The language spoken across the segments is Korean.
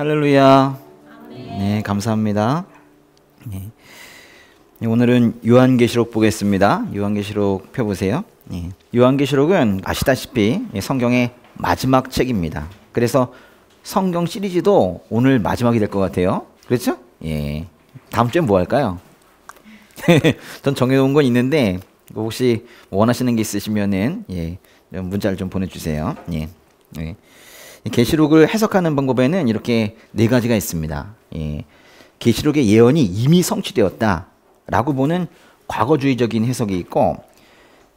할렐루야. 네, 감사합니다. 네. 오늘은 요한계시록 보겠습니다. 요한계시록 펴보세요. 네. 요한계시록은 아시다시피 성경의 마지막 책입니다. 그래서 성경 시리즈도 오늘 마지막이 될 것 같아요. 그렇죠? 예. 다음 주엔 뭐 할까요? 전 정해놓은 건 있는데 혹시 원하시는 게 있으시면은 문자를 좀 보내주세요. 예. 예. 계시록을 해석하는 방법에는 이렇게 네 가지가 있습니다. 예. 계시록의 예언이 이미 성취되었다라고 보는 과거주의적인 해석이 있고,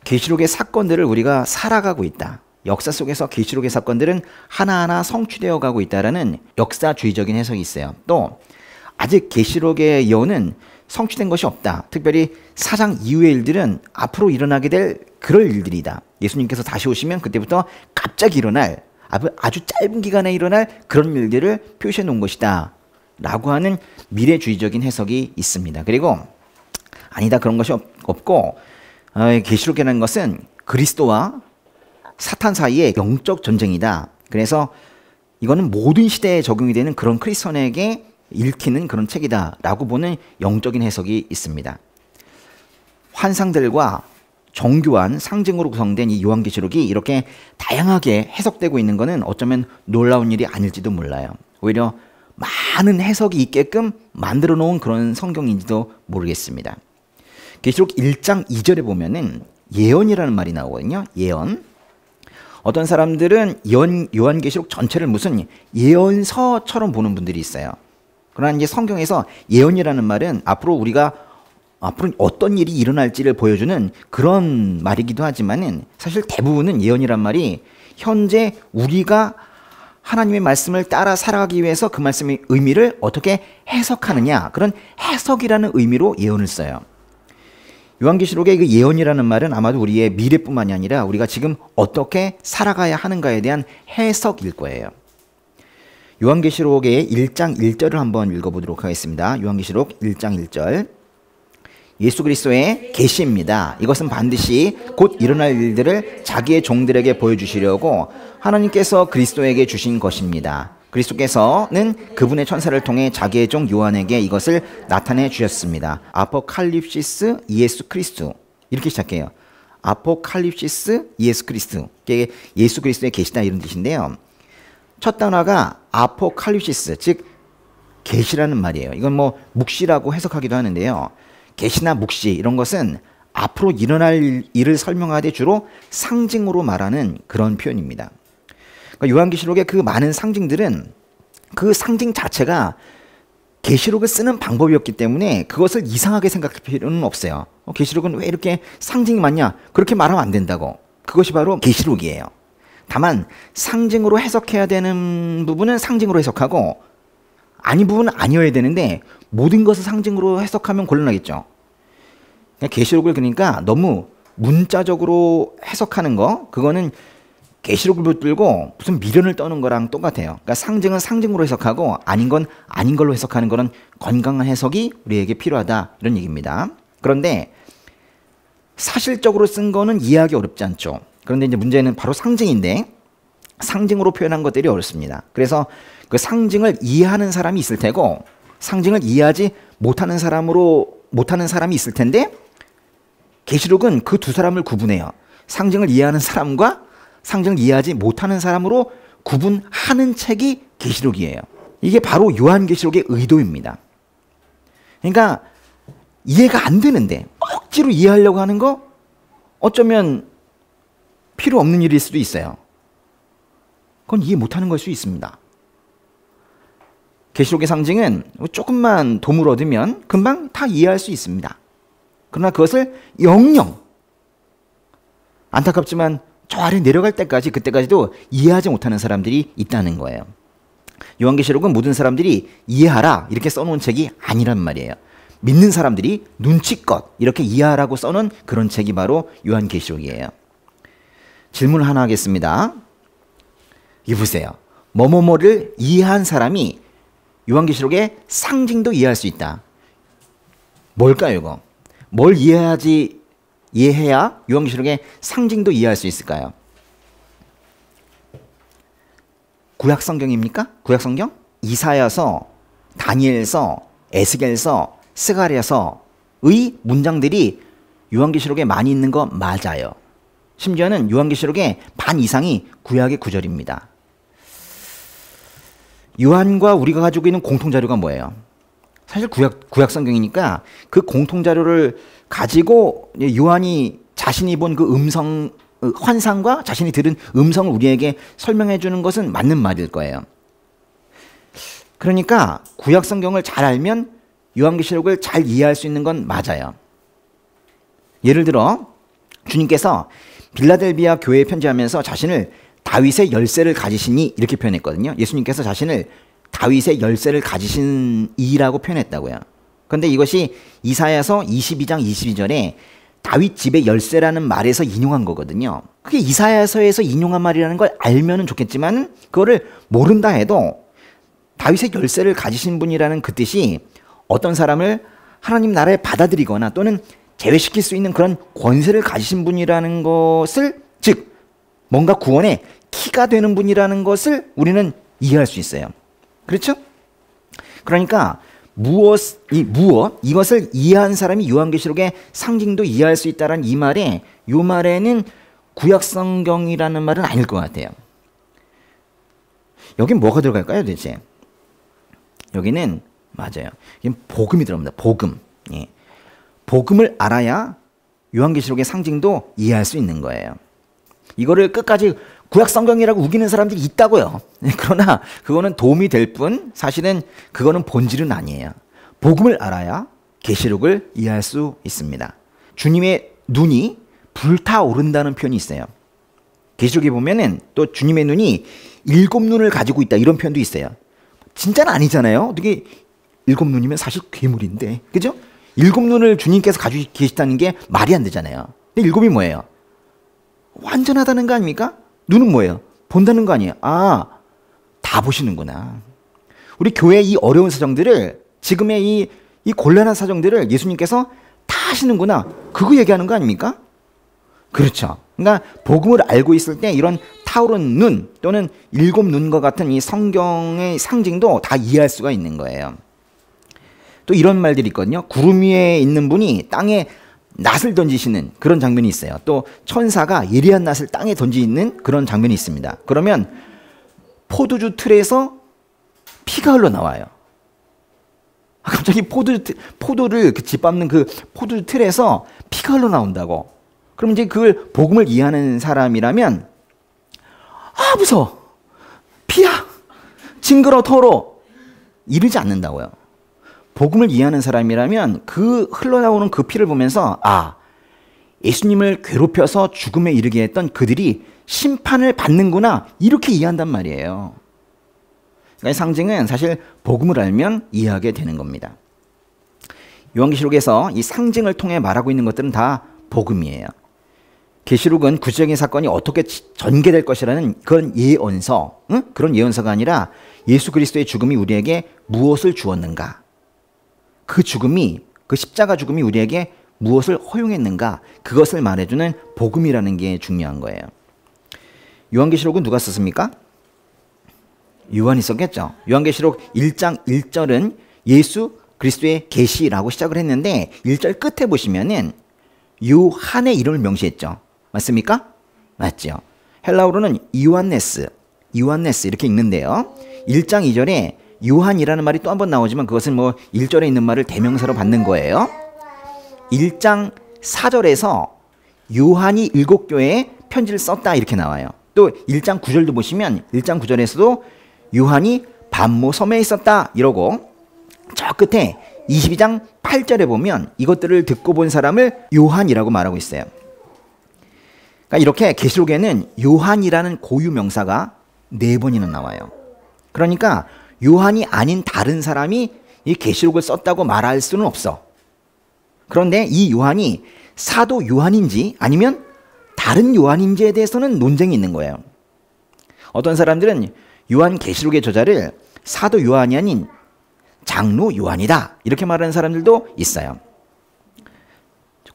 계시록의 사건들을 우리가 살아가고 있다. 역사 속에서 계시록의 사건들은 하나하나 성취되어 가고 있다라는 역사주의적인 해석이 있어요. 또 아직 계시록의 예언은 성취된 것이 없다. 특별히 4장 이후의 일들은 앞으로 일어나게 될 그럴 일들이다. 예수님께서 다시 오시면 그때부터 갑자기 일어날, 아주 짧은 기간에 일어날 그런 일들을 표시해 놓은 것이다 라고 하는 미래주의적인 해석이 있습니다. 그리고 아니다, 그런 것이 없고, 계시록이라는 것은 그리스도와 사탄 사이의 영적 전쟁이다. 그래서 이거는 모든 시대에 적용이 되는 그런 크리스천에게 읽히는 그런 책이다 라고 보는 영적인 해석이 있습니다. 환상들과 정교한 상징으로 구성된 이 요한계시록이 이렇게 다양하게 해석되고 있는 것은 어쩌면 놀라운 일이 아닐지도 몰라요. 오히려 많은 해석이 있게끔 만들어 놓은 그런 성경인지도 모르겠습니다. 계시록 1장 2절에 보면은 예언이라는 말이 나오거든요. 예언. 어떤 사람들은 요한계시록 전체를 무슨 예언서처럼 보는 분들이 있어요. 그러나 이제 성경에서 예언이라는 말은 앞으로 어떤 일이 일어날지를 보여주는 그런 말이기도 하지만은 사실 대부분은 예언이란 말이 현재 우리가 하나님의 말씀을 따라 살아가기 위해서 그 말씀의 의미를 어떻게 해석하느냐, 그런 해석이라는 의미로 예언을 써요. 요한계시록의 그 예언이라는 말은 아마도 우리의 미래뿐만이 아니라 우리가 지금 어떻게 살아가야 하는가에 대한 해석일 거예요. 요한계시록의 1장 1절을 한번 읽어보도록 하겠습니다. 요한계시록 1장 1절. 예수 그리스도의 계시입니다. 이것은 반드시 곧 일어날 일들을 자기의 종들에게 보여주시려고 하나님께서 그리스도에게 주신 것입니다. 그리스도께서는 그분의 천사를 통해 자기의 종 요한에게 이것을 나타내 주셨습니다. 아포칼립시스 예수 그리스도, 이렇게 시작해요. 아포칼립시스 예수 그리스도, 이게 예수 그리스도의 계시다 이런 뜻인데요. 첫 단어가 아포칼립시스, 즉 계시라는 말이에요. 이건 뭐 묵시라고 해석하기도 하는데요. 계시나 묵시 이런 것은 앞으로 일어날 일을 설명하되 주로 상징으로 말하는 그런 표현입니다. 그러니까 요한계시록의 그 많은 상징들은 그 상징 자체가 계시록을 쓰는 방법이었기 때문에 그것을 이상하게 생각할 필요는 없어요. 계시록은 왜 이렇게 상징이 많냐? 그렇게 말하면 안 된다고. 그것이 바로 계시록이에요. 다만 상징으로 해석해야 되는 부분은 상징으로 해석하고 아닌 부분은 아니어야 되는데 모든 것을 상징으로 해석하면 곤란하겠죠. 계시록을 그러니까 너무 문자적으로 해석하는 거, 그거는 계시록을 붙들고 무슨 미련을 떠는 거랑 똑같아요. 그러니까 상징은 상징으로 해석하고 아닌 건 아닌 걸로 해석하는 거는 건강한 해석이 우리에게 필요하다 이런 얘기입니다. 그런데 사실적으로 쓴 거는 이해하기 어렵지 않죠. 그런데 이제 문제는 바로 상징인데 상징으로 표현한 것들이 어렵습니다. 그래서 그 상징을 이해하는 사람이 있을 테고 상징을 이해하지 못하는 사람이 있을 텐데 계시록은 그 두 사람을 구분해요. 상징을 이해하는 사람과 상징을 이해하지 못하는 사람으로 구분하는 책이 계시록이에요. 이게 바로 요한계시록의 의도입니다. 그러니까 이해가 안 되는데 억지로 이해하려고 하는 거 어쩌면 필요 없는 일일 수도 있어요. 그건 이해 못하는 걸 수 있습니다. 계시록의 상징은 조금만 도움을 얻으면 금방 다 이해할 수 있습니다. 그러나 그것을 영영, 안타깝지만 저 아래 내려갈 때까지, 그때까지도 이해하지 못하는 사람들이 있다는 거예요. 요한계시록은 모든 사람들이 이해하라 이렇게 써놓은 책이 아니란 말이에요. 믿는 사람들이 눈치껏 이렇게 이해하라고 써놓은 그런 책이 바로 요한계시록이에요. 질문 하나 하겠습니다. 이거 보세요. 뭐뭐뭐를 이해한 사람이 요한계시록의 상징도 이해할 수 있다. 뭘까요, 이거? 뭘 이해해야 요한계시록의 상징도 이해할 수 있을까요? 구약 성경입니까? 구약 성경? 이사야서, 다니엘서, 에스겔서, 스가랴서의 문장들이 요한계시록에 많이 있는 거 맞아요. 심지어는 요한계시록의 반 이상이 구약의 구절입니다. 요한과 우리가 가지고 있는 공통자료가 뭐예요? 사실 구약 성경이니까 그 공통자료를 가지고 요한이 자신이 본 그 환상과 자신이 들은 음성을 우리에게 설명해 주는 것은 맞는 말일 거예요. 그러니까 구약 성경을 잘 알면 요한계시록을 잘 이해할 수 있는 건 맞아요. 예를 들어 주님께서 빌라델비아 교회에 편지하면서 자신을 다윗의 열쇠를 가지시니 이렇게 표현했거든요. 예수님께서 자신을 다윗의 열쇠를 가지신 이라고 표현했다고요. 그런데 이것이 이사야서 22장 22절에 다윗 집의 열쇠라는 말에서 인용한 거거든요. 그게 이사야서에서 인용한 말이라는 걸 알면은 좋겠지만 그거를 모른다 해도 다윗의 열쇠를 가지신 분이라는 그 뜻이 어떤 사람을 하나님 나라에 받아들이거나 또는 제외시킬 수 있는 그런 권세를 가지신 분이라는 것을, 즉 뭔가 구원의 키가 되는 분이라는 것을 우리는 이해할 수 있어요. 그렇죠? 그러니까 이것을 이해한 사람이 요한계시록의 상징도 이해할 수 있다는 이 말에, 이 말에는 구약성경이라는 말은 아닐 것 같아요. 여긴 뭐가 들어갈까요 도대체? 여기는 맞아요. 여긴 복음이 들어갑니다. 복음. 예. 복음을 알아야 요한계시록의 상징도 이해할 수 있는 거예요. 이거를 끝까지 구약성경이라고 우기는 사람들이 있다고요. 그러나 그거는 도움이 될 뿐 사실은 그거는 본질은 아니에요. 복음을 알아야 계시록을 이해할 수 있습니다. 주님의 눈이 불타오른다는 표현이 있어요. 계시록에 보면은 또 주님의 눈이 7눈을 가지고 있다 이런 표현도 있어요. 진짜는 아니잖아요. 어떻게 7눈이면 사실 괴물인데, 그죠? 7눈을 주님께서 가지고 계시다는 게 말이 안 되잖아요. 근데 7이 뭐예요? 완전하다는 거 아닙니까? 눈은 뭐예요? 본다는 거 아니에요? 아, 다 보시는구나. 우리 교회의 이 어려운 사정들을, 지금의 이 곤란한 사정들을 예수님께서 다 하시는구나. 그거 얘기하는 거 아닙니까? 그렇죠. 그러니까 복음을 알고 있을 때 이런 타오른 눈 또는 7눈과 같은 이 성경의 상징도 다 이해할 수가 있는 거예요. 또 이런 말들이 있거든요. 구름 위에 있는 분이 땅에 낫을 던지시는 그런 장면이 있어요. 또 천사가 예리한 낫을 땅에 던지는 그런 장면이 있습니다. 그러면 포도주 틀에서 피가 흘러나와요. 갑자기 포도를 짓밟는 그 포도주 틀에서 피가 흘러나온다고. 그럼 이제 그걸 복음을 이해하는 사람이라면 아 무서워, 피야, 징그러, 더러 이러지 않는다고요. 복음을 이해하는 사람이라면 그 흘러나오는 그 피를 보면서 아, 예수님을 괴롭혀서 죽음에 이르게 했던 그들이 심판을 받는구나 이렇게 이해한단 말이에요. 그러니까 이 상징은 사실 복음을 알면 이해하게 되는 겁니다. 요한계시록에서 이 상징을 통해 말하고 있는 것들은 다 복음이에요. 계시록은 구체적인 사건이 어떻게 전개될 것이라는 그런 예언서, 그런 예언서가 아니라 예수 그리스도의 죽음이 우리에게 무엇을 주었는가, 그 죽음이, 그 십자가 죽음이 우리에게 무엇을 허용했는가, 그것을 말해주는 복음이라는 게 중요한 거예요. 요한계시록은 누가 썼습니까? 요한이 썼겠죠. 요한계시록 1장 1절은 예수 그리스도의 계시라고 시작을 했는데 1절 끝에 보시면은 요한의 이름을 명시했죠. 맞습니까? 맞죠. 헬라어로는 이오안네스 이렇게 읽는데요. 1장 2절에 요한이라는 말이 또 한 번 나오지만 그것은 뭐 1절에 있는 말을 대명사로 받는 거예요. 1장 4절에서 요한이 7교회에 편지를 썼다 이렇게 나와요. 또 1장 9절도 보시면 1장 9절에서도 요한이 반모 섬에 있었다 이러고, 저 끝에 22장 8절에 보면 이것들을 듣고 본 사람을 요한이라고 말하고 있어요. 그러니까 이렇게 계시록에는 요한이라는 고유 명사가 4번이나 나와요. 그러니까 요한이 아닌 다른 사람이 이 계시록을 썼다고 말할 수는 없어. 그런데 이 요한이 사도 요한인지 아니면 다른 요한인지에 대해서는 논쟁이 있는 거예요. 어떤 사람들은 요한 계시록의 저자를 사도 요한이 아닌 장로 요한이다 이렇게 말하는 사람들도 있어요.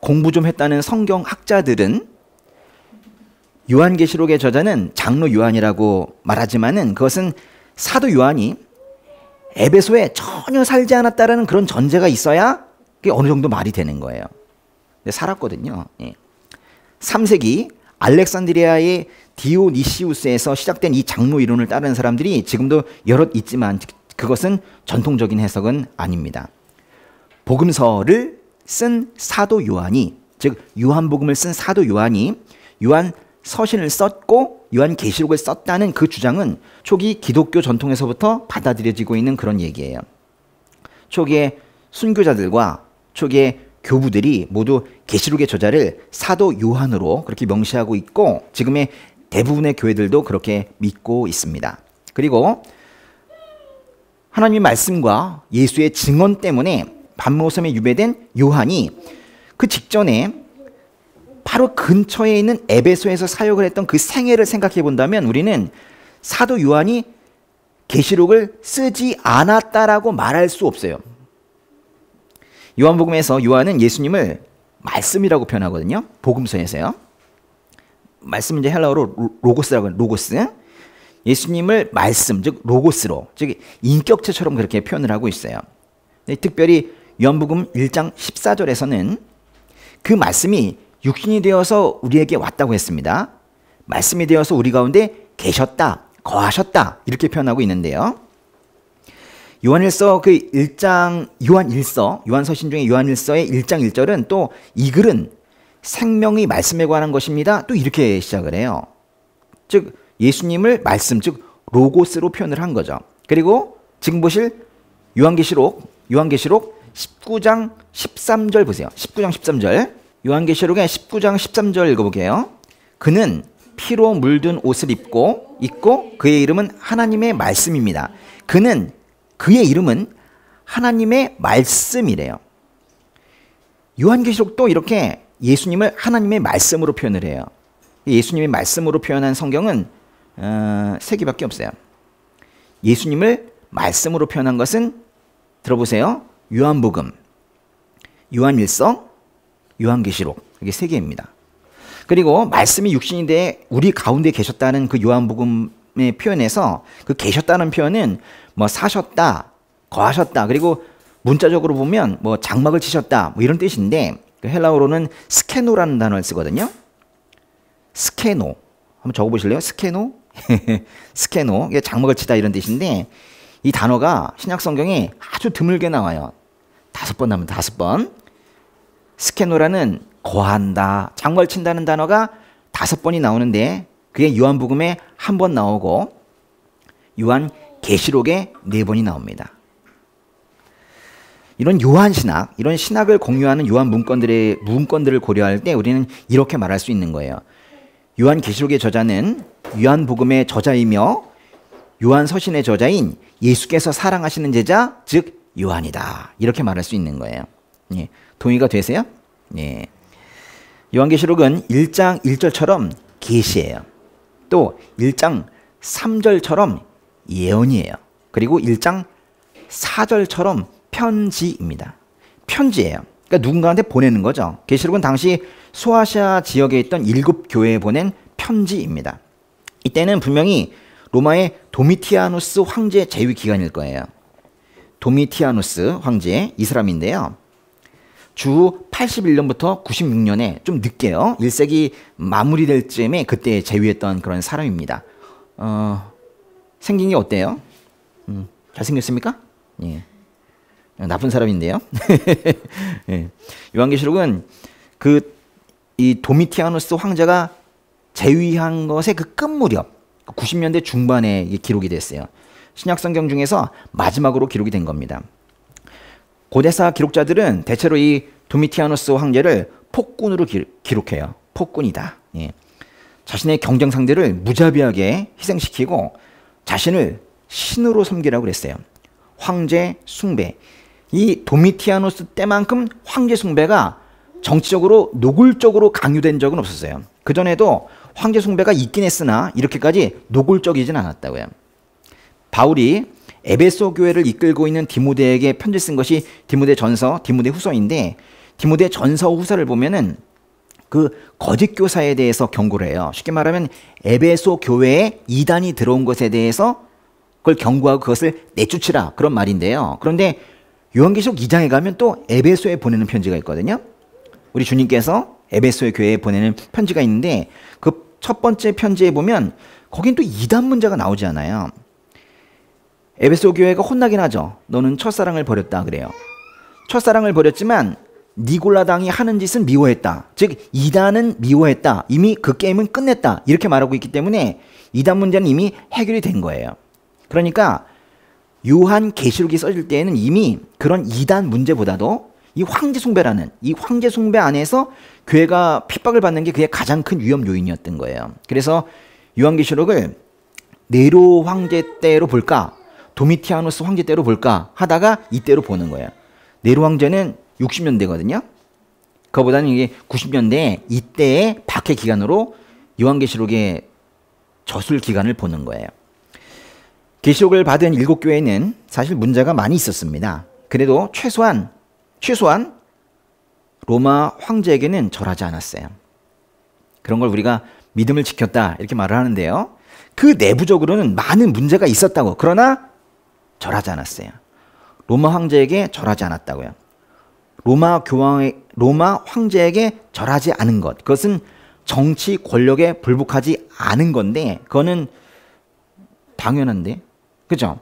공부 좀 했다는 성경학자들은 요한계시록의 저자는 장로 요한이라고 말하지만은 그것은 사도 요한이 에베소에 전혀 살지 않았다라는 그런 전제가 있어야 그게 어느 정도 말이 되는 거예요. 근데 살았거든요. 3세기 알렉산드리아의 디오니시우스에서 시작된 이 장로 이론을 따르는 사람들이 지금도 여럿 있지만 그것은 전통적인 해석은 아닙니다. 복음서를 쓴 사도 요한이, 즉 요한복음을 쓴 사도 요한이 요한 서신을 썼고 요한계시록을 썼다는 그 주장은 초기 기독교 전통에서부터 받아들여지고 있는 그런 얘기예요. 초기에 순교자들과 초기에 교부들이 모두 계시록의 저자를 사도 요한으로 그렇게 명시하고 있고 지금의 대부분의 교회들도 그렇게 믿고 있습니다. 그리고 하나님의 말씀과 예수의 증언 때문에 밤모섬에 유배된 요한이 그 직전에 바로 근처에 있는 에베소에서 사역을 했던 그 생애를 생각해 본다면 우리는 사도 요한이 계시록을 쓰지 않았다라고 말할 수 없어요. 요한복음에서 요한은 예수님을 말씀이라고 표현하거든요. 복음서에서요. 말씀 이제 헬라어로 로고스라고 해요. 로고스. 예수님을 말씀, 즉 로고스로, 즉 인격체처럼 그렇게 표현을 하고 있어요. 특별히 요한복음 1장 14절에서는 그 말씀이 육신이 되어서 우리에게 왔다고 했습니다. 말씀이 되어서 우리 가운데 계셨다, 거하셨다 이렇게 표현하고 있는데요. 요한일서 그 1장 요한서신 중에 요한일서의 1장 1절은 또 이 글은 생명의 말씀에 관한 것입니다. 또 이렇게 시작을 해요. 즉 예수님을 말씀, 즉 로고스로 표현을 한 거죠. 그리고 지금 보실 요한계시록 19장 13절 보세요. 19장 13절. 요한계시록의 19장 13절 읽어보게요. 그는 피로 물든 옷을 입고 그의 이름은 하나님의 말씀입니다. 그의 이름은 하나님의 말씀이래요. 요한계시록도 이렇게 예수님을 하나님의 말씀으로 표현을 해요. 예수님의 말씀으로 표현한 성경은 3개밖에 없어요. 예수님을 말씀으로 표현한 것은 들어보세요. 요한복음, 요한일서, 요한계시록 이게 3개입니다. 그리고 말씀이 육신이 돼 우리 가운데 계셨다는 그 요한복음의 표현에서 그 계셨다는 표현은 뭐 사셨다, 거하셨다, 그리고 문자적으로 보면 뭐 장막을 치셨다 뭐 이런 뜻인데 그 헬라어로는 스케노라는 단어를 쓰거든요. 스케노 한번 적어보실래요? 스케노? 스케노 이게 장막을 치다 이런 뜻인데 이 단어가 신약 성경에 아주 드물게 나와요. 5번 나오면 5번. 스케노라는 거한다, 장막을 친다는 단어가 5번이 나오는데 그게 요한복음에 1번 나오고 요한계시록에 4번이 나옵니다. 이런 요한신학, 이런 신학을 공유하는 요한 문건들을 고려할 때 우리는 이렇게 말할 수 있는 거예요. 요한계시록의 저자는 요한복음의 저자이며 요한서신의 저자인 예수께서 사랑하시는 제자, 즉 요한이다. 이렇게 말할 수 있는 거예요. 예. 동의가 되세요? 예. 요한계시록은 1장 1절처럼 계시예요. 또 1장 3절처럼 예언이에요. 그리고 1장 4절처럼 편지입니다. 편지예요. 그러니까 누군가한테 보내는 거죠. 계시록은 당시 소아시아 지역에 있던 7교회에 보낸 편지입니다. 이때는 분명히 로마의 도미티아누스 황제 재위 기간일 거예요. 도미티아누스 황제, 이 사람인데요. 주 81년부터 96년에 좀 늦게요. 1세기 마무리될 쯤에 그때 재위했던 그런 사람입니다. 생긴 게 어때요? 잘생겼습니까? 예. 나쁜 사람인데요. 예. 요한계시록은 이 도미티아누스 황제가 재위한 것의 그 끝 무렵 90년대 중반에 기록이 됐어요. 신약성경 중에서 마지막으로 기록이 된 겁니다. 고대사 기록자들은 대체로 이 도미티아누스 황제를 폭군으로 기록해요. 폭군이다. 예. 자신의 경쟁 상대를 무자비하게 희생시키고 자신을 신으로 섬기라고 그랬어요. 황제 숭배. 이 도미티아누스 때만큼 황제 숭배가 정치적으로 노골적으로 강요된 적은 없었어요. 그전에도 황제 숭배가 있긴 했으나 이렇게까지 노골적이진 않았다고요. 바울이 에베소 교회를 이끌고 있는 디모데에게 편지 쓴 것이 디모데 전서, 디모데 후서인데 디모데 전서 후서를 보면은 그 거짓 교사에 대해서 경고를 해요. 쉽게 말하면 에베소 교회에 이단이 들어온 것에 대해서 그걸 경고하고 그것을 내쫓으라 그런 말인데요. 그런데 요한계시록 2장에 가면 또 에베소에 보내는 편지가 있거든요. 우리 주님께서 에베소의 교회에 보내는 편지가 있는데 그 첫 번째 편지에 보면 거긴 또 이단 문제가 나오지 않아요. 에베소 교회가 혼나긴 하죠. 너는 첫사랑을 버렸다 그래요. 첫사랑을 버렸지만 니골라당이 하는 짓은 미워했다. 즉 이단은 미워했다. 이미 그 게임은 끝냈다. 이렇게 말하고 있기 때문에 이단 문제는 이미 해결이 된 거예요. 그러니까 요한 계시록이 써질 때에는 이미 그런 이단 문제보다도 이 황제 숭배라는 이 황제 숭배 안에서 교회가 핍박을 받는 게 그게 가장 큰 위험 요인이었던 거예요. 그래서 요한계시록을 네로 황제 때로 볼까 도미티아누스 황제 때로 볼까 하다가 이때로 보는 거예요. 네로 황제는 60년대거든요. 그거보다는 이게 90년대 이때의 박해 기간으로 요한계시록의 저술 기간을 보는 거예요. 계시록을 받은 7교회는 사실 문제가 많이 있었습니다. 그래도 최소한 로마 황제에게는 절하지 않았어요. 그런 걸 우리가 믿음을 지켰다 이렇게 말을 하는데요. 그 내부적으로는 많은 문제가 있었다고. 그러나 절하지 않았어요. 로마 황제에게 절하지 않았다고요. 로마 황제에게 절하지 않은 것, 그것은 정치 권력에 불복하지 않은 건데 그거는 당연한데, 그죠?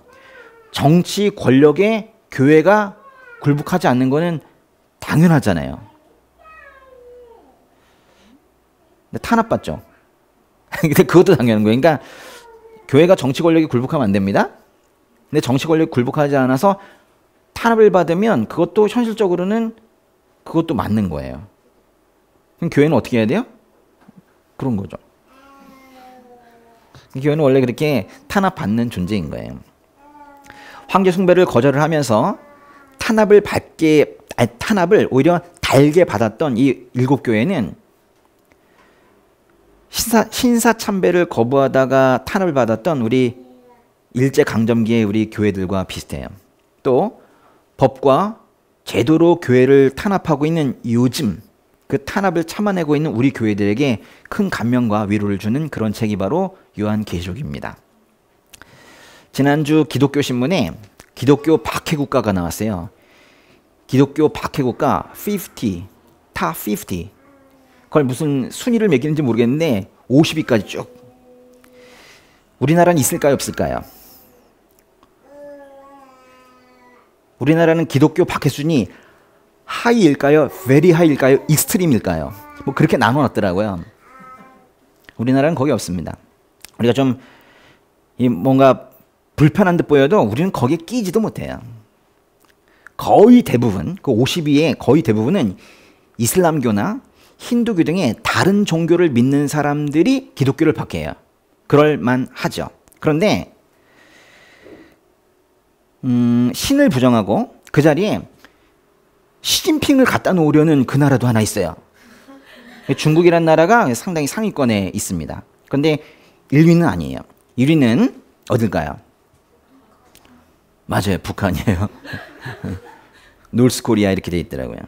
정치 권력에 교회가 굴복하지 않는 거는 당연하잖아요. 근데 탄압받죠. 근데 그것도 당연한 거예요. 그러니까 교회가 정치 권력에 굴복하면 안 됩니다. 근데 정치 권력에 굴복하지 않아서 탄압을 받으면 그것도 현실적으로는 그것도 맞는 거예요. 그럼 교회는 어떻게 해야 돼요? 그런 거죠. 교회는 원래 그렇게 탄압받는 존재인 거예요. 황제 숭배를 거절을 하면서 탄압을 오히려 달게 받았던 이 7교회는 신사참배를 거부하다가 탄압을 받았던 우리 일제강점기의 우리 교회들과 비슷해요. 또 법과 제도로 교회를 탄압하고 있는 요즘 그 탄압을 참아내고 있는 우리 교회들에게 큰 감명과 위로를 주는 그런 책이 바로 요한계시록입니다. 지난주 기독교 신문에 기독교 박해국가가 나왔어요. 기독교 박해국가 50, 탑 50. 그걸 무슨 순위를 매기는지 모르겠는데 50위까지 쭉. 우리나라는 있을까요, 없을까요? 우리나라는 기독교 박해 순위 하이일까요? 베리 하이일까요? 익스트림일까요? 뭐 그렇게 나눠놨더라고요. 우리나라는 거기 없습니다. 우리가 좀 뭔가 불편한 듯 보여도 우리는 거기에 끼지도 못해요. 거의 대부분, 그 50위의 거의 대부분은 이슬람교나 힌두교 등의 다른 종교를 믿는 사람들이 기독교를 박해해요. 그럴만 하죠. 그런데 신을 부정하고 그 자리에 시진핑을 갖다 놓으려는 그 나라도 하나 있어요. 중국이란 나라가 상당히 상위권에 있습니다. 그런데 1위는 아니에요. 1위는 어딜까요? 맞아요. 북한이에요. 노스코리아 이렇게 돼 있더라고요.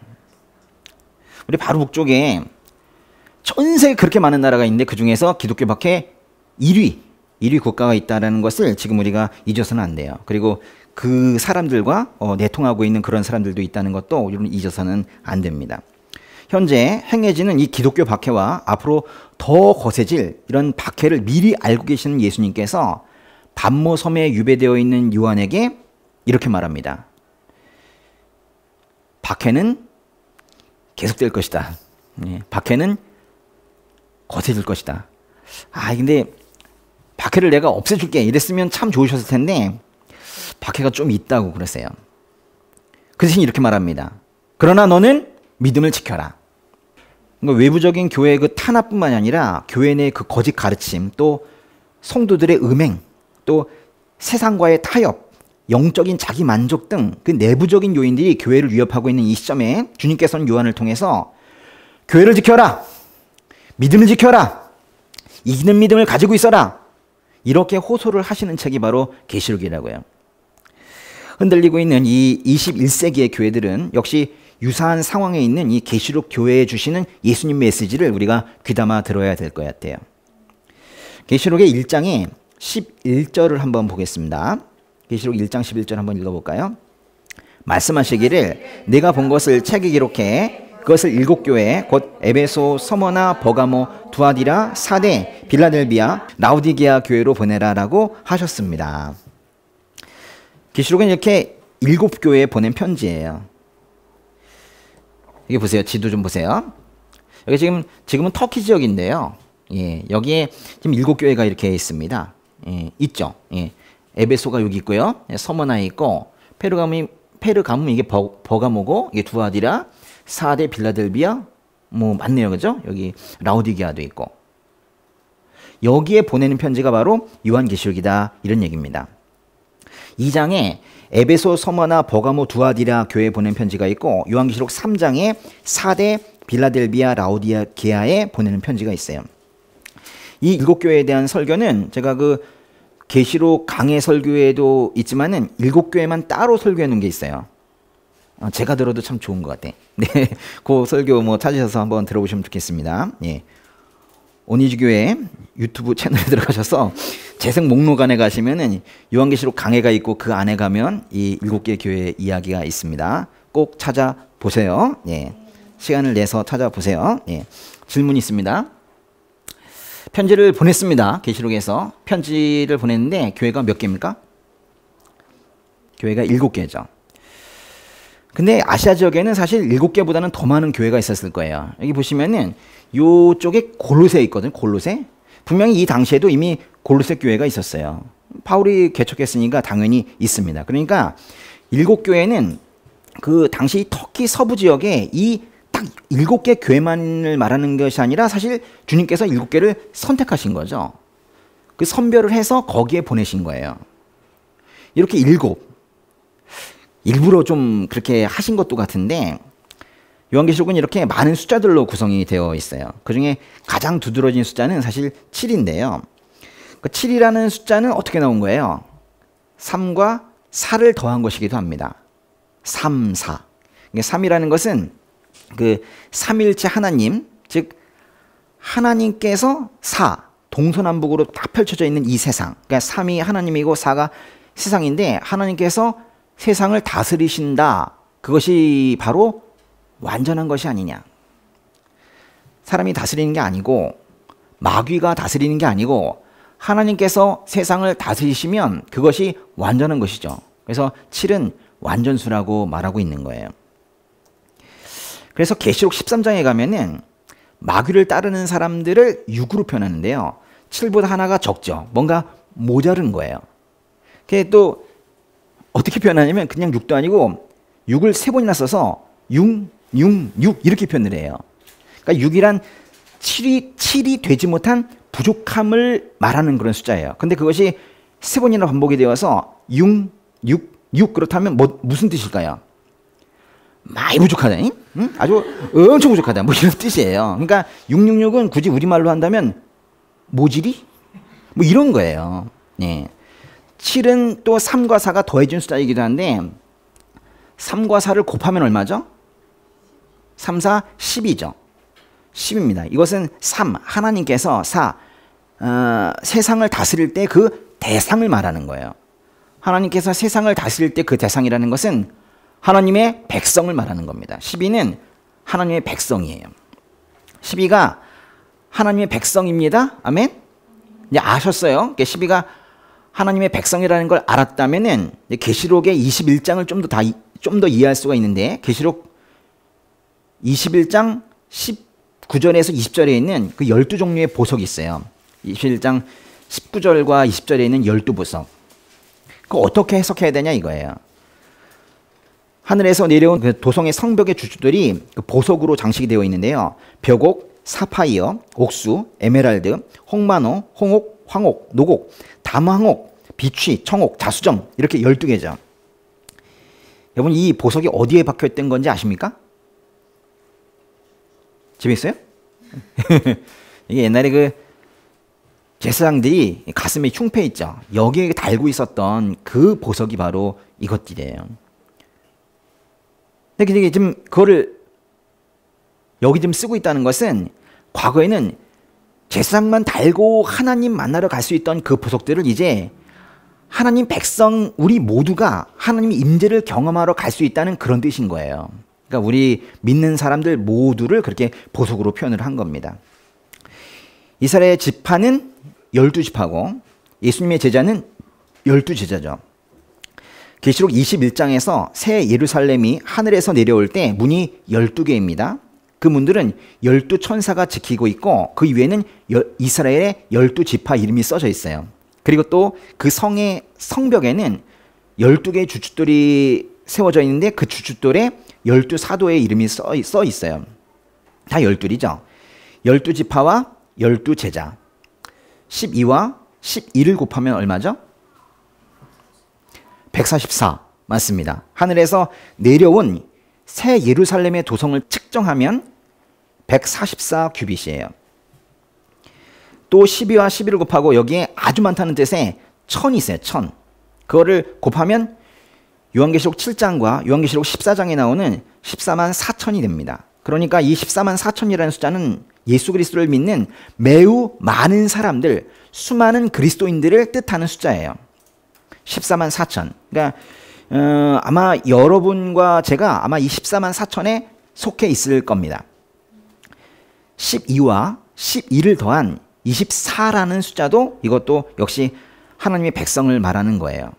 우리 바로 북쪽에 전 세계 그렇게 많은 나라가 있는데 그 중에서 기독교 박해 1위 국가가 있다는 것을 지금 우리가 잊어서는 안 돼요. 그리고 그 사람들과 내통하고 있는 그런 사람들도 있다는 것도 우리는 잊어서는 안 됩니다. 현재 행해지는 이 기독교 박해와 앞으로 더 거세질 이런 박해를 미리 알고 계시는 예수님께서 반모섬에 유배되어 있는 요한에게 이렇게 말합니다. 박해는 계속될 것이다. 박해는 거세질 것이다. 근데 박해를 내가 없애줄게 이랬으면 참 좋으셨을 텐데 박해가 좀 있다고 그랬어요. 그 대신 이렇게 말합니다. 그러나 너는 믿음을 지켜라. 그러니까 외부적인 교회의 그 탄압뿐만이 아니라 교회 내 그 거짓 가르침, 또 성도들의 음행, 또 세상과의 타협, 영적인 자기 만족 등 그 내부적인 요인들이 교회를 위협하고 있는 이 시점에 주님께서는 요한을 통해서 교회를 지켜라, 믿음을 지켜라, 이기는 믿음을 가지고 있어라, 이렇게 호소를 하시는 책이 바로 계시록이라고요. 흔들리고 있는 이 21세기의 교회들은 역시 유사한 상황에 있는 이 계시록 교회에 주시는 예수님 메시지를 우리가 귀담아 들어야 될 것 같아요. 계시록의 1장의 11절을 한번 보겠습니다. 계시록 1장 11절 한번 읽어볼까요? 말씀하시기를 내가 본 것을 책에 기록해 그것을 7교회 곧 에베소, 서머나, 버가모, 두아디라, 사데, 빌라델비아, 라우디게아 교회로 보내라라고 하셨습니다. 계시록은 이렇게 7교회에 보낸 편지예요. 여기 보세요. 지도 좀 보세요. 여기 지금은 터키 지역인데요. 예, 여기에 지금 7교회가 이렇게 있습니다. 예, 있죠. 예, 에베소가 여기 있고요. 예, 서머나에 있고 페르가문 이게 버가모고 이게 두아디라, 사데, 빌라델비아 뭐 맞네요, 그죠? 여기 라우디게아도 있고 여기에 보내는 편지가 바로 요한계시록이다 이런 얘기입니다. 2장에 에베소, 서머나, 버가모, 두아디라 교회에 보낸 편지가 있고 요한계시록 3장에 사데, 빌라델비아, 라우디게아에 보내는 편지가 있어요. 이 7교회에 대한 설교는 제가 그 계시록 강해 설교에도 있지만은 7교회만 따로 설교해 놓은 게 있어요. 제가 들어도 참 좋은 것 같아. 네, 그 설교 뭐 찾으셔서 한번 들어보시면 좋겠습니다. 예. 오니주교회 유튜브 채널에 들어가셔서 재생 목록 안에 가시면은 요한계시록 강해가 있고 그 안에 가면 이 7개 교회 이야기가 있습니다. 꼭 찾아보세요. 예. 시간을 내서 찾아보세요. 예. 질문이 있습니다. 편지를 보냈습니다. 계시록에서 편지를 보냈는데 교회가 몇 개입니까? 교회가 7개죠. 근데 아시아 지역에는 사실 7개보다는 더 많은 교회가 있었을 거예요. 여기 보시면은 요쪽에 골로새 있거든요. 골로새. 분명히 이 당시에도 이미 골로새 교회가 있었어요. 바울이 개척했으니까 당연히 있습니다. 그러니까 7교회는 그 당시 터키 서부 지역에 이 딱 7개 교회만을 말하는 것이 아니라 사실 주님께서 7개를 선택하신 거죠. 그 선별을 해서 거기에 보내신 거예요. 이렇게 7. 일부러 좀 그렇게 하신 것도 같은데 요한계시록은 이렇게 많은 숫자들로 구성이 되어 있어요. 그중에 가장 두드러진 숫자는 사실 7인데요. 그 7이라는 숫자는 어떻게 나온 거예요? 3과 4를 더한 것이기도 합니다. 3, 4. 3이라는 것은 그 삼일체 하나님, 즉 하나님께서 4, 동서남북으로 딱 펼쳐져 있는 이 세상. 그러니까 3이 하나님이고 4가 세상인데 하나님께서 세상을 다스리신다. 그것이 바로 완전한 것이 아니냐. 사람이 다스리는 게 아니고 마귀가 다스리는 게 아니고 하나님께서 세상을 다스리시면 그것이 완전한 것이죠. 그래서 7은 완전수라고 말하고 있는 거예요. 그래서 계시록 13장에 가면은 마귀를 따르는 사람들을 6으로 표현하는데요. 7보다 하나가 적죠. 뭔가 모자른 거예요. 그게 또 어떻게 표현하냐면 그냥 6도 아니고 6을 3번이나 써서 6, 6, 6 이렇게 표현을 해요. 그러니까 6이란 7이 되지 못한 부족함을 말하는 그런 숫자예요. 근데 그것이 3번이나 반복이 되어서 6, 6, 6 그렇다면 무슨 뜻일까요? 많이 부족하다. 응? 아주 엄청 부족하다. 뭐 이런 뜻이에요. 그러니까 666은 굳이 우리말로 한다면 모질이? 뭐 이런 거예요. 네. 7은 또 3과 4가 더해진 숫자이기도 한데 3과 4를 곱하면 얼마죠? 3, 4, 10이죠. 10입니다. 이것은 3, 하나님께서 4, 세상을 다스릴 때 그 대상을 말하는 거예요. 하나님께서 세상을 다스릴 때 그 대상이라는 것은 하나님의 백성을 말하는 겁니다. 12는 하나님의 백성이에요. 12가 하나님의 백성입니다. 아멘? 이제 아셨어요? 12가 하나님의 백성이라는 걸 알았다면은 계시록의 21장을 좀 더 이해할 수가 있는데 계시록 21장 19절에서 20절에 있는 그 12종류의 보석이 있어요. 21장 19절과 20절에 있는 12보석. 그거 어떻게 해석해야 되냐 이거예요. 하늘에서 내려온 그 도성의 성벽의 주주들이 그 보석으로 장식이 되어 있는데요. 벽옥, 사파이어, 옥수, 에메랄드, 홍마노, 홍옥, 황옥, 노곡, 담황옥, 비취, 청옥, 자수정 이렇게 12개죠. 여러분 이 보석이 어디에 박혀있던 건지 아십니까? 집에 있어요? 이게 옛날에 그 제사장들이 가슴에 흉패 있죠. 여기에 달고 있었던 그 보석이 바로 이것들이에요. 근데 지금 그거를 여기 좀 쓰고 있다는 것은 과거에는 제사장만 달고 하나님 만나러 갈 수 있던 그 보석들을 이제 하나님 백성 우리 모두가 하나님의 임재를 경험하러 갈 수 있다는 그런 뜻인 거예요. 그러니까 우리 믿는 사람들 모두를 그렇게 보석으로 표현을 한 겁니다. 이스라엘 지파는 12지파고 예수님의 제자는 12제자죠. 계시록 21장에서 새 예루살렘이 하늘에서 내려올 때 문이 12개입니다. 그 문들은 12천사가 지키고 있고 그 위에는 이스라엘의 12지파 이름이 써져 있어요. 그리고 또 그 성의 성벽에는 12개의 주춧돌이 세워져 있는데 그 주춧돌에 12사도의 이름이 써 있어요. 다 12이죠. 12지파와 12제자. 12와 12를 곱하면 얼마죠? 144 맞습니다. 하늘에서 내려온 새 예루살렘의 도성을 측정하면 144 규빗이에요. 또 12와 12를 곱하고 여기에 아주 많다는 뜻에 1000이 있어요. 1000. 그거를 곱하면 요한계시록 7장과 요한계시록 14장에 나오는 14만 4천이 됩니다. 그러니까 이 14만 4천이라는 숫자는 예수 그리스도를 믿는 매우 많은 사람들, 수많은 그리스도인들을 뜻하는 숫자예요. 14만 4천. 그러니까 아마 여러분과 제가 아마 이 14만 4천에 속해 있을 겁니다. 12와 12를 더한 24라는 숫자도 이것도 역시 하나님의 백성을 말하는 거예요.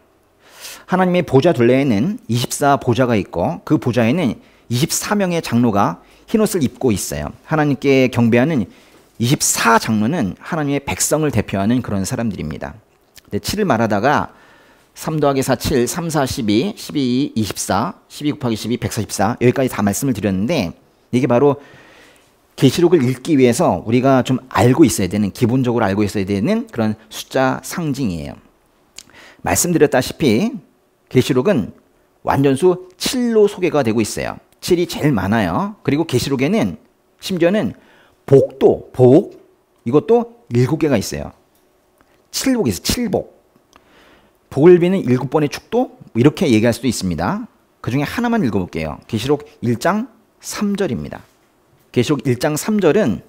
하나님의 보좌 둘레에는 24 보좌가 있고 그 보좌에는 24명의 장로가 흰옷을 입고 있어요. 하나님께 경배하는 24 장로는 하나님의 백성을 대표하는 그런 사람들입니다. 7을 말하다가 3 더하기 4, 7, 3, 4, 12, 12, 24, 12 곱하기 12, 144 여기까지 다 말씀을 드렸는데 이게 바로 계시록을 읽기 위해서 우리가 좀 알고 있어야 되는, 기본적으로 알고 있어야 되는 그런 숫자 상징이에요. 말씀드렸다시피 계시록은 완전수 7로 소개가 되고 있어요. 7이 제일 많아요. 그리고 계시록에는 심지어는 복도, 복 이것도 7개가 있어요. 7복이 있어요. 7복. 복을 비는 7번의 축도 이렇게 얘기할 수도 있습니다. 그 중에 하나만 읽어볼게요. 계시록 1장 3절입니다. 계시록 1장 3절은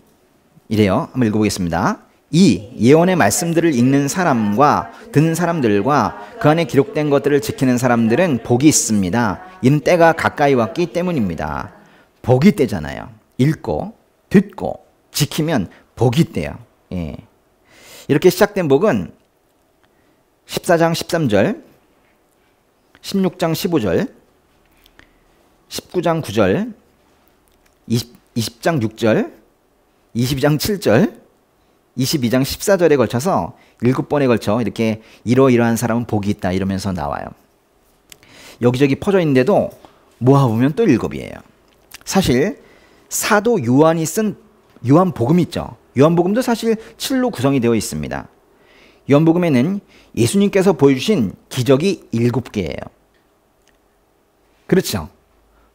이래요. 한번 읽어보겠습니다. 이 예언의 말씀들을 읽는 사람과 듣는 사람들과 그 안에 기록된 것들을 지키는 사람들은 복이 있습니다. 이는 때가 가까이 왔기 때문입니다. 복이 때잖아요. 읽고 듣고 지키면 복이 때요. 예. 이렇게 시작된 복은 14장 13절, 16장 15절, 19장 9절, 20장 6절, 22장 7절, 22장 14절에 걸쳐서 7번에 걸쳐 이렇게 이러이러한 사람은 복이 있다 이러면서 나와요. 여기저기 퍼져 있는데도 모아보면 또 7이에요. 사실 사도 요한이 쓴 요한복음 있죠. 요한복음도 사실 7로 구성이 되어 있습니다. 요한복음에는 예수님께서 보여주신 기적이 7개예요. 그렇죠.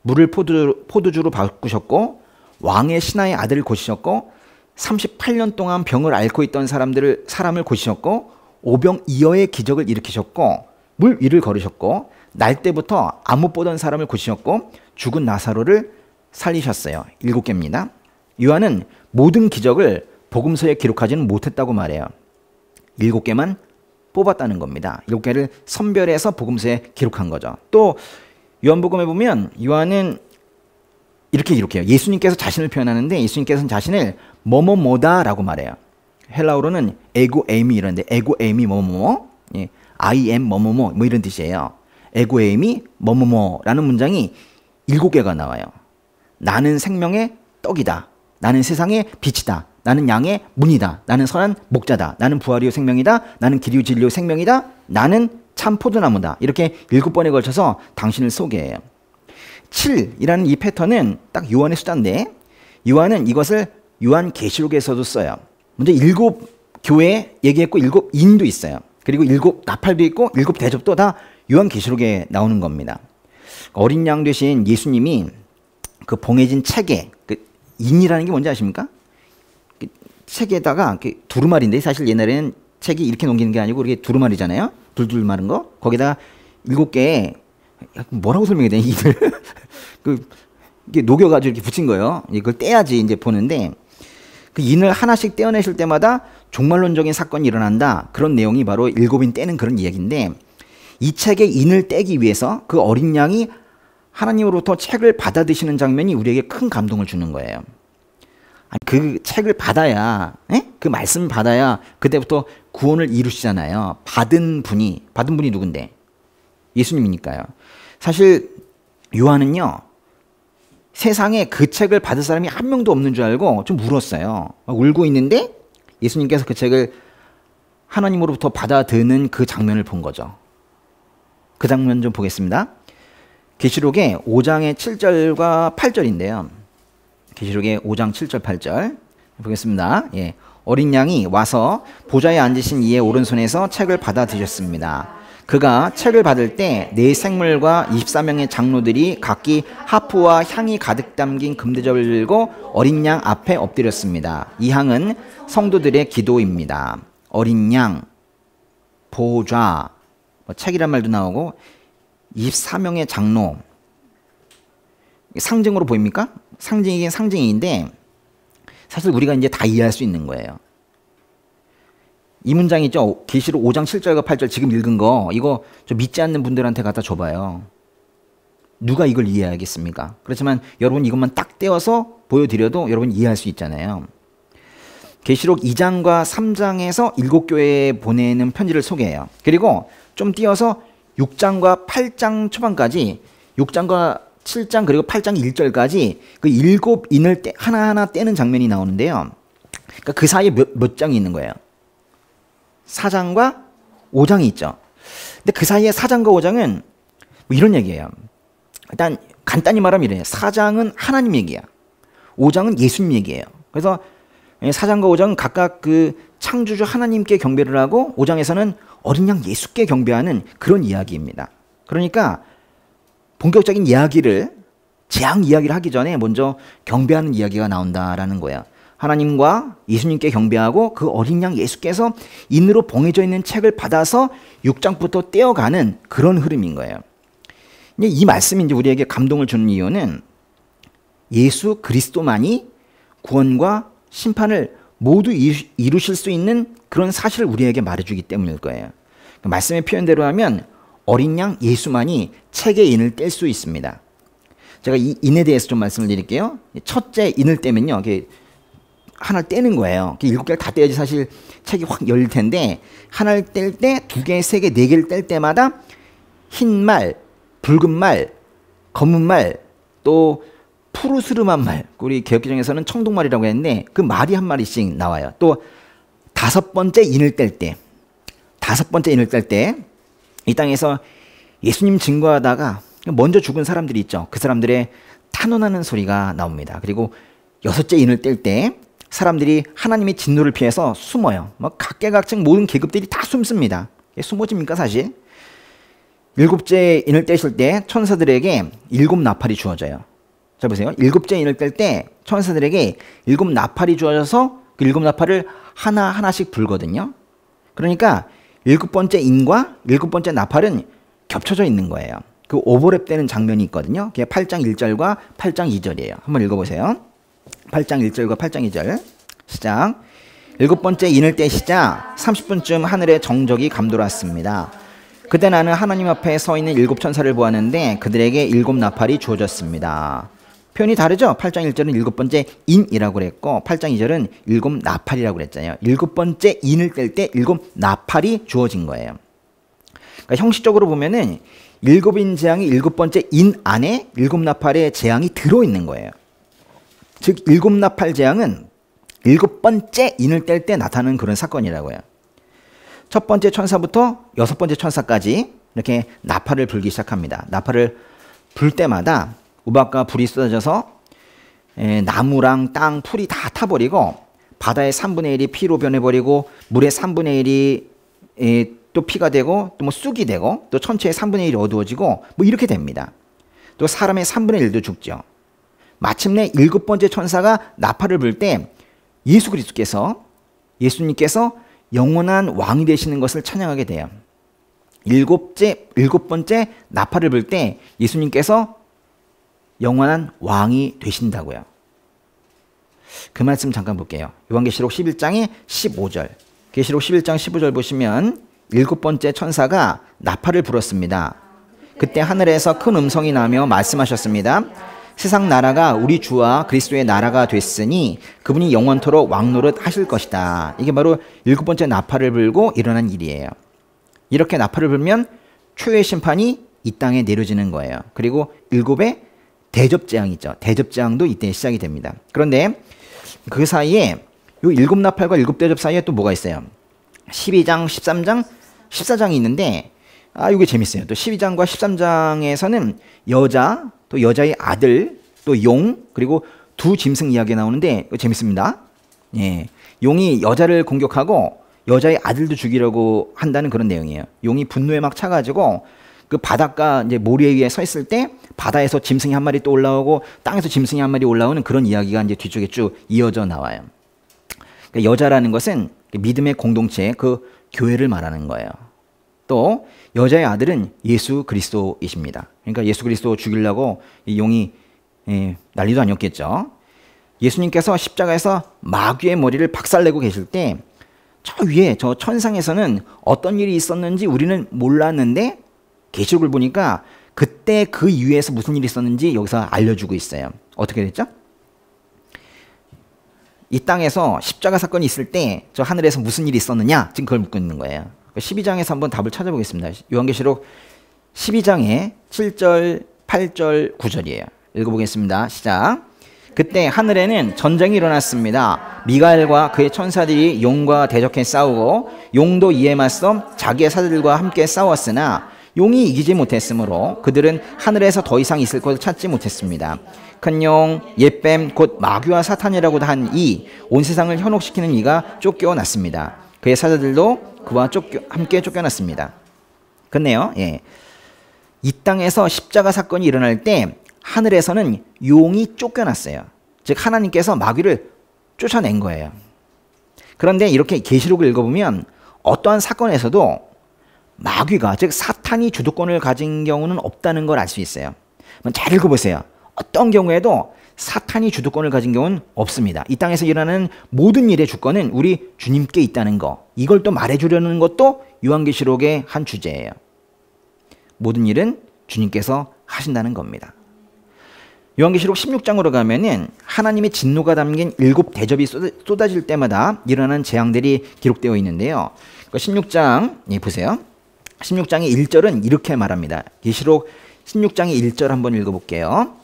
물을 포도주로 바꾸셨고 왕의 신하의 아들을 고치셨고 38년 동안 병을 앓고 있던 사람을 고치셨고 오병이어의 기적을 일으키셨고 물 위를 걸으셨고 날 때부터 안 못 보던 사람을 고치셨고 죽은 나사로를 살리셨어요. 7개입니다. 요한은 모든 기적을 복음서에 기록하지는 못했다고 말해요. 7개만 뽑았다는 겁니다. 7개를 선별해서 복음서에 기록한 거죠. 또 요한복음에 보면 요한은 이렇게 기록해요. 예수님께서 자신을 표현하는데 예수님께서는 자신을 뭐뭐뭐다라고 말해요. 헬라어로는 에고 에이미 이런데 에고 에이미 뭐뭐뭐, 예, I am 뭐뭐뭐 뭐 이런 뜻이에요. 에고 에이미 뭐뭐뭐라는 문장이 7개가 나와요. 나는 생명의 떡이다. 나는 세상의 빛이다. 나는 양의 문이다. 나는 선한 목자다. 나는 부활이요 생명이다. 나는 길이요 진리요 생명이다. 나는 참 포도나무다. 이렇게 7번에 걸쳐서 당신을 소개해요. 7이라는 이 패턴은 딱 요한의 숫자인데 요한은 이것을 요한계시록에서도 써요. 먼저 7 교회 얘기했고 7 인도 있어요. 그리고 7 나팔도 있고 7 대접도 다 요한계시록에 나오는 겁니다. 어린 양 되신 예수님이 그 봉해진 책에 그 인이라는 게 뭔지 아십니까? 그 책에다가 그 두루마리인데 사실 옛날에는 책이 이렇게 넘기는 게 아니고 이렇게 두루마리잖아요. 둘둘 마른 거. 거기다가 7개의 뭐라고 설명해야 되냐 이게 녹여가지고 이렇게 붙인 거예요. 이걸 떼야지 이제 보는데 그 인을 하나씩 떼어내실 때마다 종말론적인 사건이 일어난다. 그런 내용이 바로 일곱인 떼는 그런 이야기인데, 이 책의 인을 떼기 위해서 그 어린 양이 하나님으로부터 책을 받아 드시는 장면이 우리에게 큰 감동을 주는 거예요. 그 책을 받아야, 그 말씀을 받아야 그때부터 구원을 이루시잖아요. 받은 분이 누군데? 예수님이니까요. 사실 요한은요, 세상에 그 책을 받을 사람이 한 명도 없는 줄 알고 좀 울었어요. 울고 있는데 예수님께서 그 책을 하나님으로부터 받아드는 그 장면을 본 거죠. 그 장면 좀 보겠습니다. 계시록의 5장의 7절과 8절인데요. 계시록의 5장 7절 8절 보겠습니다. 예. 어린 양이 와서 보좌에 앉으신 이의 오른손에서 책을 받아 드셨습니다. 그가 책을 받을 때 네 생물과 24명의 장로들이 각기 하프와 향이 가득 담긴 금대접을 들고 어린 양 앞에 엎드렸습니다. 이 향은 성도들의 기도입니다. 어린 양, 보좌, 책이란 말도 나오고 24명의 장로, 상징으로 보입니까? 상징이긴 상징인데 사실 우리가 이제 다 이해할 수 있는 거예요. 이 문장 있죠? 계시록 5장 7절과 8절 지금 읽은 거, 이거 좀 믿지 않는 분들한테 갖다 줘봐요. 누가 이걸 이해하겠습니까? 그렇지만 여러분 이것만 딱 떼어서 보여드려도 여러분 이해할 수 있잖아요. 계시록 2장과 3장에서 7교회에 보내는 편지를 소개해요. 그리고 좀 띄어서 6장과 8장 초반까지, 6장과 7장 그리고 8장 1절까지 그 7인을 하나하나 떼는 장면이 나오는데요. 그러니까 그 사이에 몇 장이 있는 거예요? 4장과 5장이 있죠. 근데 그 사이에 4장과 5장은 뭐 이런 얘기예요. 일단 간단히 말하면 이래요. 4장은 하나님 얘기야. 5장은 예수님 얘기예요. 그래서 4장과 5장은 각각 그 창조주 하나님께 경배를 하고 5장에서는 어린 양 예수께 경배하는 그런 이야기입니다. 그러니까 본격적인 이야기를, 재앙 이야기를 하기 전에 먼저 경배하는 이야기가 나온다라는 거예요. 하나님과 예수님께 경배하고 그 어린 양 예수께서 인으로 봉해져 있는 책을 받아서 6장부터 떼어가는 그런 흐름인 거예요. 이 말씀이 이제 우리에게 감동을 주는 이유는 예수 그리스도만이 구원과 심판을 모두 이루실 수 있는 그런 사실을 우리에게 말해주기 때문일 거예요. 말씀의 표현대로 하면 어린 양 예수만이 책의 인을 뗄 수 있습니다. 제가 이 인에 대해서 좀 말씀을 드릴게요. 첫째 인을 떼면요, 하나를 떼는 거예요. 7개를 다 떼야지 사실 책이 확 열릴 텐데, 하나를 뗄 때 2개, 3개, 4개를 뗄 때마다 흰 말, 붉은 말, 검은 말, 또 푸르스름한 말, 우리 개혁개정에서는 청동말이라고 했는데 그 말이 한 마리씩 나와요. 또 5번째 인을 뗄 때, 5번째 인을 뗄 때 이 땅에서 예수님 증거하다가 먼저 죽은 사람들이 있죠. 그 사람들의 탄원하는 소리가 나옵니다. 그리고 6째 인을 뗄 때 사람들이 하나님의 진노를 피해서 숨어요. 각계각층 모든 계급들이 다 숨습니다. 숨어집니까 사실? 7째 인을 떼실 때 천사들에게 7 나팔이 주어져요. 자 보세요. 7째 인을 뗄 때 천사들에게 7 나팔이 주어져서 그 7 나팔을 하나하나씩 불거든요. 그러니까 7번째 인과 7번째 나팔은 겹쳐져 있는 거예요. 그 오버랩되는 장면이 있거든요. 그게 8장 1절과 8장 2절이에요. 한번 읽어보세요. 8장 1절과 8장 2절 시작. 7번째 인을 떼시자 30분쯤 하늘에 정적이 감돌았습니다. 그때 나는 하나님 앞에 서 있는 7 천사를 보았는데 그들에게 7 나팔이 주어졌습니다. 표현이 다르죠? 8장 1절은 7번째 인이라고 그랬고 8장 2절은 7 나팔이라고 그랬잖아요. 7번째 인을 뗄 때 7 나팔이 주어진 거예요. 그러니까 형식적으로 보면은 7인 재앙이 7번째 인 안에 7 나팔의 재앙이 들어있는 거예요. 즉 7 나팔 재앙은 7번째 인을 뗄 때 나타나는 그런 사건이라고요. 첫 번째 천사부터 6번째 천사까지 이렇게 나팔을 불기 시작합니다. 나팔을 불 때마다 우박과 불이 쏟아져서 나무랑 땅, 풀이 다 타버리고 바다의 3분의 1이 피로 변해버리고 물의 3분의 1이 또 피가 되고 또 뭐 쑥이 되고 또 천체의 3분의 1이 어두워지고 뭐 이렇게 됩니다. 또 사람의 3분의 1도 죽죠. 마침내 7번째 천사가 나팔을 불 때 예수 그리스도께서, 예수님께서 영원한 왕이 되시는 것을 찬양하게 돼요. 7번째 나팔을 불 때 예수님께서 영원한 왕이 되신다고요. 그 말씀 잠깐 볼게요. 요한계시록 11장의 15절. 계시록 11장 15절 보시면 일곱 번째 천사가 나팔을 불었습니다. 그때 하늘에서 큰 음성이 나며 말씀하셨습니다. 세상 나라가 우리 주와 그리스도의 나라가 됐으니 그분이 영원토록 왕노릇 하실 것이다. 이게 바로 일곱 번째 나팔을 불고 일어난 일이에요. 이렇게 나팔을 불면 초유의 심판이 이 땅에 내려지는 거예요. 그리고 일곱의 대접재앙 있죠. 대접재앙도 이때 시작이 됩니다. 그런데 그 사이에 이 일곱 나팔과 일곱 대접 사이에 또 뭐가 있어요? 12장, 13장, 14장이 있는데 이게 재밌어요. 또 12장과 13장에서는 여자, 또 여자의 아들, 또 용, 그리고 두 짐승 이야기가 나오는데 재밌습니다. 예, 용이 여자를 공격하고 여자의 아들도 죽이려고 한다는 그런 내용이에요. 용이 분노에 막 차가지고 그 바닷가 이제 모래 위에 서 있을 때 바다에서 짐승이 한 마리 또 올라오고 땅에서 짐승이 한 마리 올라오는 그런 이야기가 이제 뒤쪽에 쭉 이어져 나와요. 그러니까 여자라는 것은 믿음의 공동체, 그 교회를 말하는 거예요. 또 여자의 아들은 예수 그리스도이십니다. 그러니까 예수 그리스도 죽이려고 이 용이 난리도 아니었겠죠. 예수님께서 십자가에서 마귀의 머리를 박살내고 계실 때 저 위에 저 천상에서는 어떤 일이 있었는지 우리는 몰랐는데 계시록을 보니까 그때 그 이후에서 무슨 일이 있었는지 여기서 알려주고 있어요. 어떻게 됐죠? 이 땅에서 십자가 사건이 있을 때 저 하늘에서 무슨 일이 있었느냐? 지금 그걸 묻고 있는 거예요. 12장에서 한번 답을 찾아보겠습니다. 요한계시록 12장에 7절, 8절, 9절이에요. 읽어보겠습니다. 시작. 그때 하늘에는 전쟁이 일어났습니다. 미가엘과 그의 천사들이 용과 대적해 싸우고 용도 이에 맞서 자기의 사들과 함께 싸웠으나 용이 이기지 못했으므로 그들은 하늘에서 더 이상 있을 곳을 찾지 못했습니다. 큰 용, 옛뱀, 곧 마귀와 사탄이라고도 한 이 온 세상을 현혹시키는 이가 쫓겨났습니다. 그의 사자들도 그와 함께 쫓겨났습니다. 그렇네요. 예. 이 땅에서 십자가 사건이 일어날 때 하늘에서는 용이 쫓겨났어요. 즉 하나님께서 마귀를 쫓아낸 거예요. 그런데 이렇게 계시록을 읽어보면 어떠한 사건에서도 마귀가, 즉 사탄이 주도권을 가진 경우는 없다는 걸 알 수 있어요. 잘 읽어보세요. 어떤 경우에도 사탄이 주도권을 가진 경우는 없습니다. 이 땅에서 일어나는 모든 일의 주권은 우리 주님께 있다는 거, 이걸 또 말해주려는 것도 요한계시록의 한 주제예요. 모든 일은 주님께서 하신다는 겁니다. 요한계시록 16장으로 가면은 하나님의 진노가 담긴 일곱 대접이 쏟아질 때마다 일어나는 재앙들이 기록되어 있는데요. 16장 보세요. 16장의 1절은 이렇게 말합니다. 계시록 16장의 1절 한번 읽어볼게요.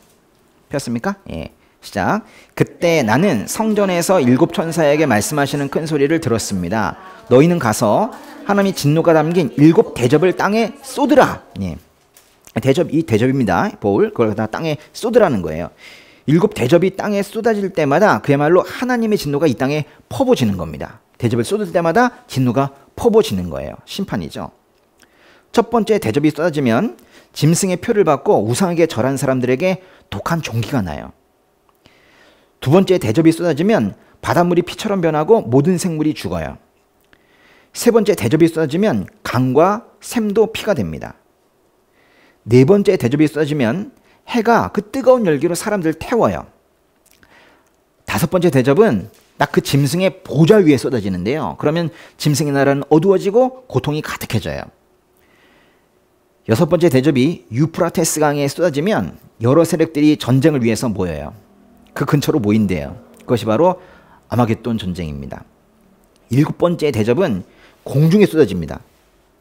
폈습니까? 예. 시작. 그때 나는 성전에서 일곱 천사에게 말씀하시는 큰 소리를 들었습니다. 너희는 가서 하나님의 진노가 담긴 일곱 대접을 땅에 쏟으라. 예. 이 대접입니다. 볼, 그걸 다 땅에 쏟으라는 거예요. 일곱 대접이 땅에 쏟아질 때마다 그야말로 하나님의 진노가 이 땅에 퍼부어지는 겁니다. 대접을 쏟을 때마다 진노가 퍼부어지는 거예요. 심판이죠. 첫 번째 대접이 쏟아지면 짐승의 표를 받고 우상에게 절한 사람들에게 독한 종기가 나요. 두 번째 대접이 쏟아지면 바닷물이 피처럼 변하고 모든 생물이 죽어요. 세 번째 대접이 쏟아지면 강과 샘도 피가 됩니다. 네 번째 대접이 쏟아지면 해가 그 뜨거운 열기로 사람들을 태워요. 다섯 번째 대접은 딱 그 짐승의 보좌 위에 쏟아지는데요. 그러면 짐승의 나라는 어두워지고 고통이 가득해져요. 여섯 번째 대접이 유프라테스 강에 쏟아지면 여러 세력들이 전쟁을 위해서 모여요. 그 근처로 모인대요. 그것이 바로 아마겟돈 전쟁입니다. 일곱 번째 대접은 공중에 쏟아집니다.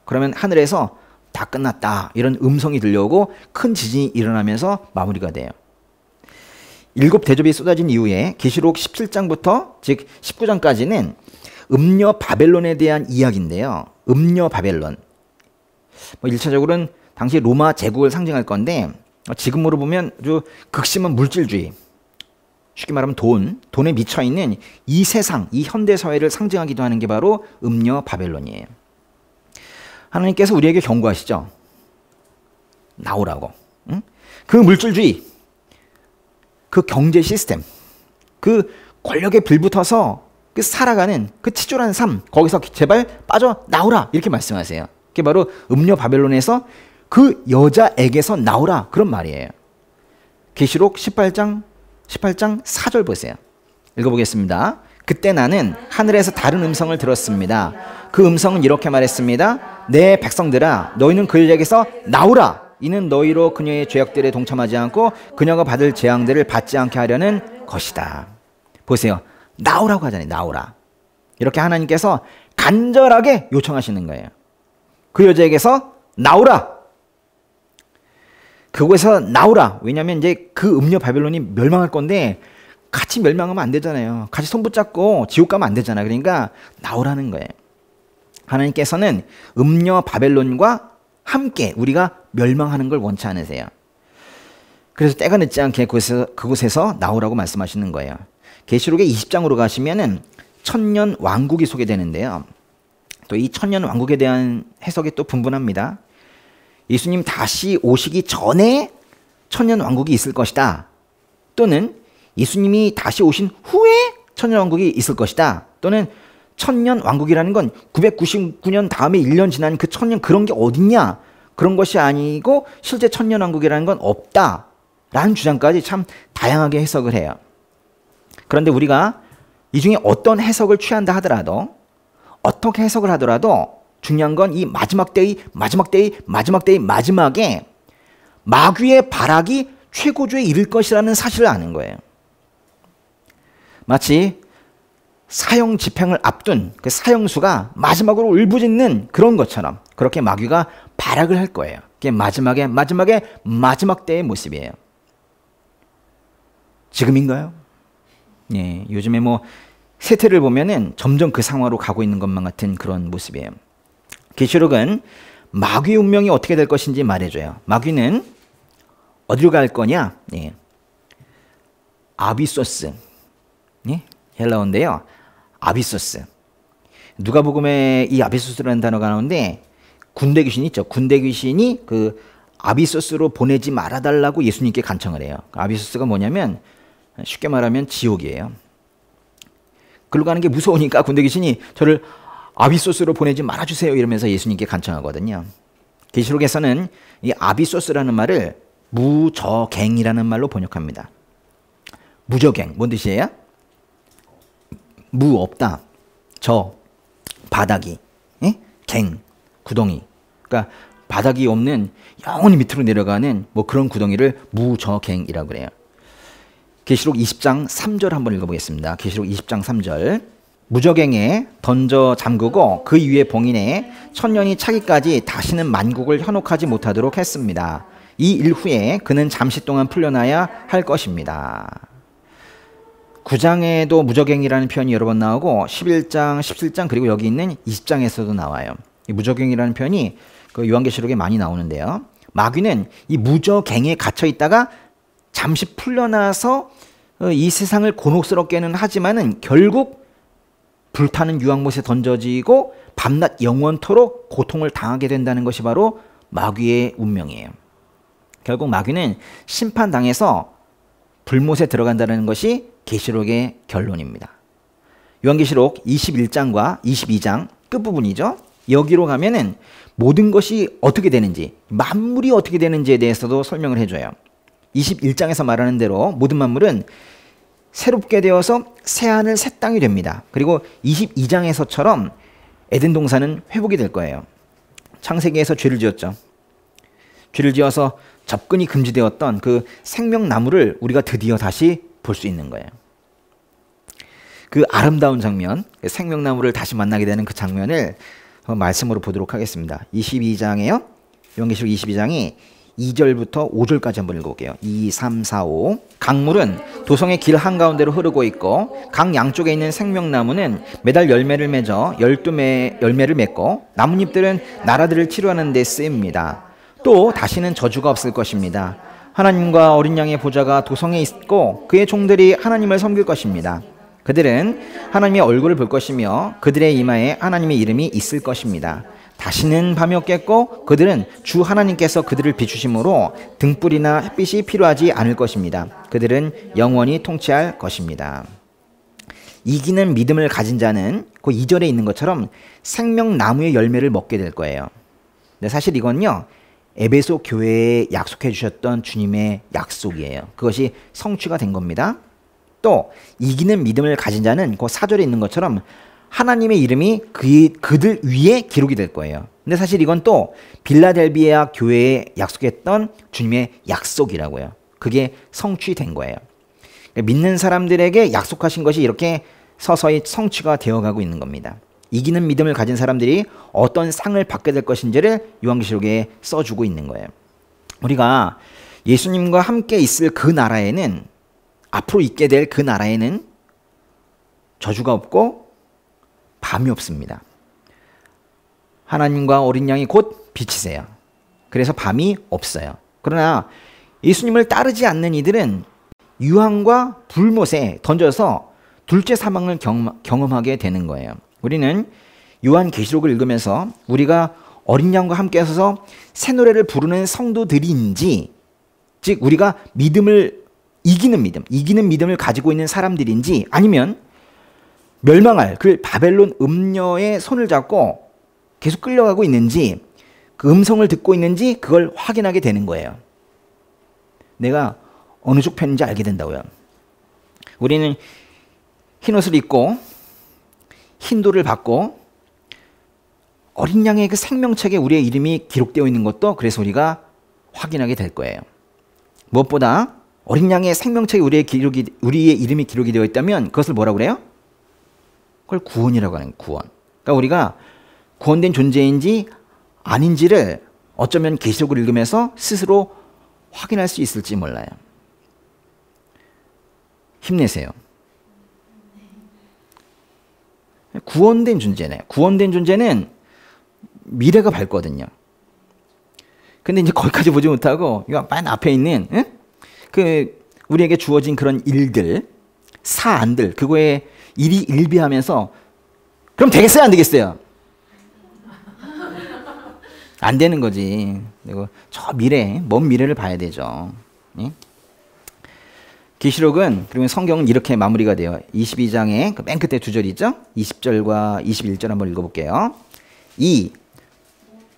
그러면 하늘에서 다 끝났다 이런 음성이 들려오고 큰 지진이 일어나면서 마무리가 돼요. 일곱 대접이 쏟아진 이후에 계시록 17장부터 즉 19장까지는 음녀 바벨론에 대한 이야기인데요. 음녀 바벨론. 1차적으로는 당시 로마 제국을 상징할 건데 지금으로 보면 아주 극심한 물질주의, 쉽게 말하면 돈에 미쳐있는 이 세상, 이 현대사회를 상징하기도 하는 게 바로 음녀 바벨론이에요. 하나님께서 우리에게 경고하시죠. 나오라고. 응? 그 물질주의, 그 경제 시스템, 그 권력에 빌붙어서 그 살아가는 그 치졸한 삶, 거기서 제발 빠져나오라 이렇게 말씀하세요. 그게 바로 음녀 바벨론에서 그 여자에게서 나오라 그런 말이에요. 계시록 18장 4절 보세요. 읽어보겠습니다. 그때 나는 하늘에서 다른 음성을 들었습니다. 그 음성은 이렇게 말했습니다. 내 백성들아, 너희는 그에게서 나오라. 이는 너희로 그녀의 죄악들에 동참하지 않고 그녀가 받을 재앙들을 받지 않게 하려는 것이다. 보세요. 나오라고 하잖아요. 나오라. 이렇게 하나님께서 간절하게 요청하시는 거예요. 그 여자에게서 나오라. 그곳에서 나오라. 왜냐하면 이제 그 음녀 바벨론이 멸망할 건데 같이 멸망하면 안 되잖아요. 같이 손 붙잡고 지옥 가면 안 되잖아요. 그러니까 나오라는 거예요. 하나님께서는 음녀 바벨론과 함께 우리가 멸망하는 걸 원치 않으세요. 그래서 때가 늦지 않게 그곳에서 나오라고 말씀하시는 거예요. 계시록의 20장으로 가시면은 천년 왕국이 소개되는데요. 또 이 천년 왕국에 대한 해석이 또 분분합니다. 예수님 다시 오시기 전에 천년 왕국이 있을 것이다. 또는 예수님이 다시 오신 후에 천년 왕국이 있을 것이다. 또는 천년 왕국이라는 건 999년 다음에 1년 지난 그 천년 그런 게 어딨냐? 그런 것이 아니고 실제 천년 왕국이라는 건 없다. 라는 주장까지 참 다양하게 해석을 해요. 그런데 우리가 이 중에 어떤 해석을 취한다 하더라도 어떻게 해석을 하더라도 중요한 건 이 마지막 때의 마지막에 마귀의 발악이 최고조에 이를 것이라는 사실을 아는 거예요. 마치 사형 집행을 앞둔 그 사형수가 마지막으로 울부짖는 그런 것처럼 그렇게 마귀가 발악을 할 거예요. 그게 마지막 때의 모습이에요. 지금인가요? 예, 요즘에 뭐 세태를 보면은 점점 그 상황으로 가고 있는 것만 같은 그런 모습이에요. 계시록은 마귀의 운명이 어떻게 될 것인지 말해줘요. 마귀는 어디로 갈 거냐? 예. 아비소스. 예? 헬라어인데요. 아비소스. 누가복음에 이 아비소스라는 단어가 나오는데 군대 귀신 있죠. 군대 귀신이 그 아비소스로 보내지 말아달라고 예수님께 간청을 해요. 아비소스가 뭐냐면 쉽게 말하면 지옥이에요. 글로 가는 게 무서우니까 군대 귀신이 저를 아비소스로 보내지 말아주세요 이러면서 예수님께 간청하거든요. 계시록에서는 이 아비소스라는 말을 무저갱이라는 말로 번역합니다. 무저갱 뭔 뜻이에요? 무 없다, 저 바닥이, 예? 갱 구덩이. 그러니까 바닥이 없는 영원히 밑으로 내려가는 뭐 그런 구덩이를 무저갱이라고 그래요. 계시록 20장 3절 한번 읽어보겠습니다. 계시록 20장 3절. 무저갱에 던져 잠그고 그 위에 봉인해 천년이 차기까지 다시는 만국을 현혹하지 못하도록 했습니다. 이 일 후에 그는 잠시 동안 풀려나야 할 것입니다. 9장에도 무저갱이라는 표현이 여러 번 나오고 11장, 17장 그리고 여기 있는 20장에서도 나와요. 이 무저갱이라는 표현이 그 요한계시록에 많이 나오는데요. 마귀는 이 무저갱에 갇혀 있다가 잠시 풀려나서 이 세상을 곤혹스럽게는 하지만은 결국 불타는 유황못에 던져지고 밤낮 영원토록 고통을 당하게 된다는 것이 바로 마귀의 운명이에요. 결국 마귀는 심판당해서 불못에 들어간다는 것이 계시록의 결론입니다. 요한계시록 21장과 22장 끝부분이죠. 여기로 가면은 모든 것이 어떻게 되는지, 만물이 어떻게 되는지에 대해서도 설명을 해줘요. 21장에서 말하는 대로 모든 만물은 새롭게 되어서 새하늘 새 땅이 됩니다. 그리고 22장에서처럼 에덴 동산은 회복이 될 거예요. 창세기에서 죄를 지었죠. 죄를 지어서 접근이 금지되었던 그 생명나무를 우리가 드디어 다시 볼 수 있는 거예요. 그 아름다운 장면, 생명나무를 다시 만나게 되는 그 장면을 말씀으로 보도록 하겠습니다. 22장에요. 요한계시록 22장이 2절부터 5절까지 한번 읽어볼게요. 2, 3, 4, 5. 강물은 도성의 길 한가운데로 흐르고 있고 강 양쪽에 있는 생명나무는 매달 열매를 맺어 12열매를 맺고 나뭇잎들은 나라들을 치료하는 데 쓰입니다. 또 다시는 저주가 없을 것입니다. 하나님과 어린 양의 보좌가 도성에 있고 그의 종들이 하나님을 섬길 것입니다. 그들은 하나님의 얼굴을 볼 것이며 그들의 이마에 하나님의 이름이 있을 것입니다. 다시는 밤이 없겠고 그들은 주 하나님께서 그들을 비추심으로 등불이나 햇빛이 필요하지 않을 것입니다. 그들은 영원히 통치할 것입니다. 이기는 믿음을 가진 자는 그 2절에 있는 것처럼 생명나무의 열매를 먹게 될 거예요. 근데 사실 이건요, 에베소 교회에 약속해 주셨던 주님의 약속이에요. 그것이 성취가 된 겁니다. 또 이기는 믿음을 가진 자는 그 4절에 있는 것처럼 하나님의 이름이 그들 위에 기록이 될 거예요. 근데 사실 이건 또 빌라델비아 교회에 약속했던 주님의 약속이라고요. 그게 성취된 거예요. 믿는 사람들에게 약속하신 것이 이렇게 서서히 성취가 되어가고 있는 겁니다. 이기는 믿음을 가진 사람들이 어떤 상을 받게 될 것인지를 요한계시록에 써주고 있는 거예요. 우리가 예수님과 함께 있을 그 나라에는, 앞으로 있게 될 그 나라에는 저주가 없고 밤이 없습니다. 하나님과 어린 양이 곧 빛이세요. 그래서 밤이 없어요. 그러나 예수님을 따르지 않는 이들은 유황과 불못에 던져서 둘째 사망을 경험하게 되는 거예요. 우리는 요한계시록을 읽으면서 우리가 어린 양과 함께 서서 새 노래를 부르는 성도들인지, 즉 우리가 믿음을 이기는 믿음을 가지고 있는 사람들인지, 아니면 멸망할 그 바벨론 음녀의 손을 잡고 계속 끌려가고 있는지, 그 음성을 듣고 있는지 그걸 확인하게 되는 거예요. 내가 어느 쪽 편인지 알게 된다고요. 우리는 흰 옷을 입고 흰 돌을 받고 어린 양의 그 생명책에 우리의 이름이 기록되어 있는 것도 그래서 우리가 확인하게 될 거예요. 무엇보다 어린 양의 생명책에 우리의 이름이 기록이 되어 있다면 그것을 뭐라고 그래요? 그걸 구원이라고 하는 거예요. 구원. 그러니까 우리가 구원된 존재인지 아닌지를 어쩌면 계시록을 읽으면서 스스로 확인할 수 있을지 몰라요. 힘내세요. 구원된 존재네. 구원된 존재는 미래가 밝거든요. 근데 이제 거기까지 보지 못하고 맨 앞에 있는 그 우리에게 주어진 그런 일들, 사안들, 그거에 일이 일비하면서 그럼 되겠어요, 안 되겠어요? 안 되는 거지. 그리고 저 미래, 먼 미래를 봐야 되죠. 계시록은, 그리고 성경은 이렇게 마무리가 돼요. 22장의 그 맨 끝에 두 절 있죠? 20절과 21절 한번 읽어볼게요. 이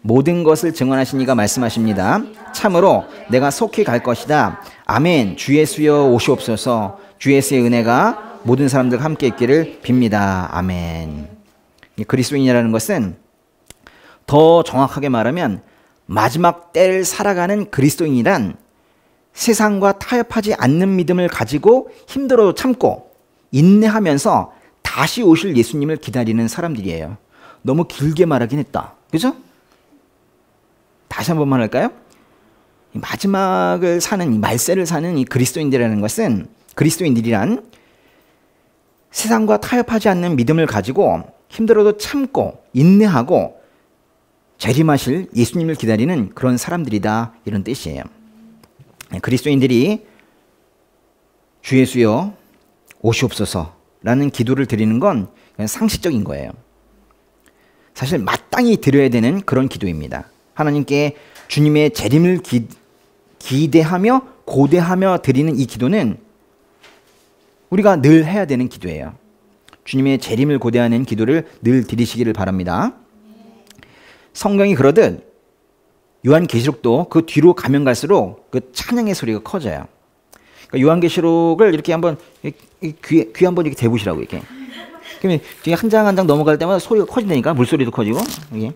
모든 것을 증언하신 이가 말씀하십니다. 참으로 내가 속히 갈 것이다. 아멘. 주 예수여 오시옵소서. 주 예수의 은혜가 모든 사람들과 함께 있기를 빕니다. 아멘. 그리스도인이라는 것은 더 정확하게 말하면 마지막 때를 살아가는 그리스도인이란 세상과 타협하지 않는 믿음을 가지고 힘들어 참고 인내하면서 다시 오실 예수님을 기다리는 사람들이에요. 너무 길게 말하긴 했다. 그죠? 다시 한 번만 할까요? 마지막을 사는, 이 말세를 사는 이 그리스도인들이라는 것은, 그리스도인들이란 세상과 타협하지 않는 믿음을 가지고 힘들어도 참고 인내하고 재림하실 예수님을 기다리는 그런 사람들이다, 이런 뜻이에요. 그리스도인들이 주 예수여 오시옵소서라는 기도를 드리는 건 그냥 상식적인 거예요. 사실 마땅히 드려야 되는 그런 기도입니다. 하나님께 주님의 재림을 기대하며 고대하며 드리는 이 기도는 우리가 늘 해야 되는 기도예요. 주님의 재림을 고대하는 기도를 늘 드리시기를 바랍니다. 성경이 그러듯 요한계시록도 그 뒤로 가면 갈수록 그 찬양의 소리가 커져요. 그러니까 요한계시록을 이렇게 한번 귀 한번 이렇게 대보시라고, 이렇게. 그러면 뒤에 한 장 한 장 넘어갈 때마다 소리가 커진다니까. 물소리도 커지고. 이게.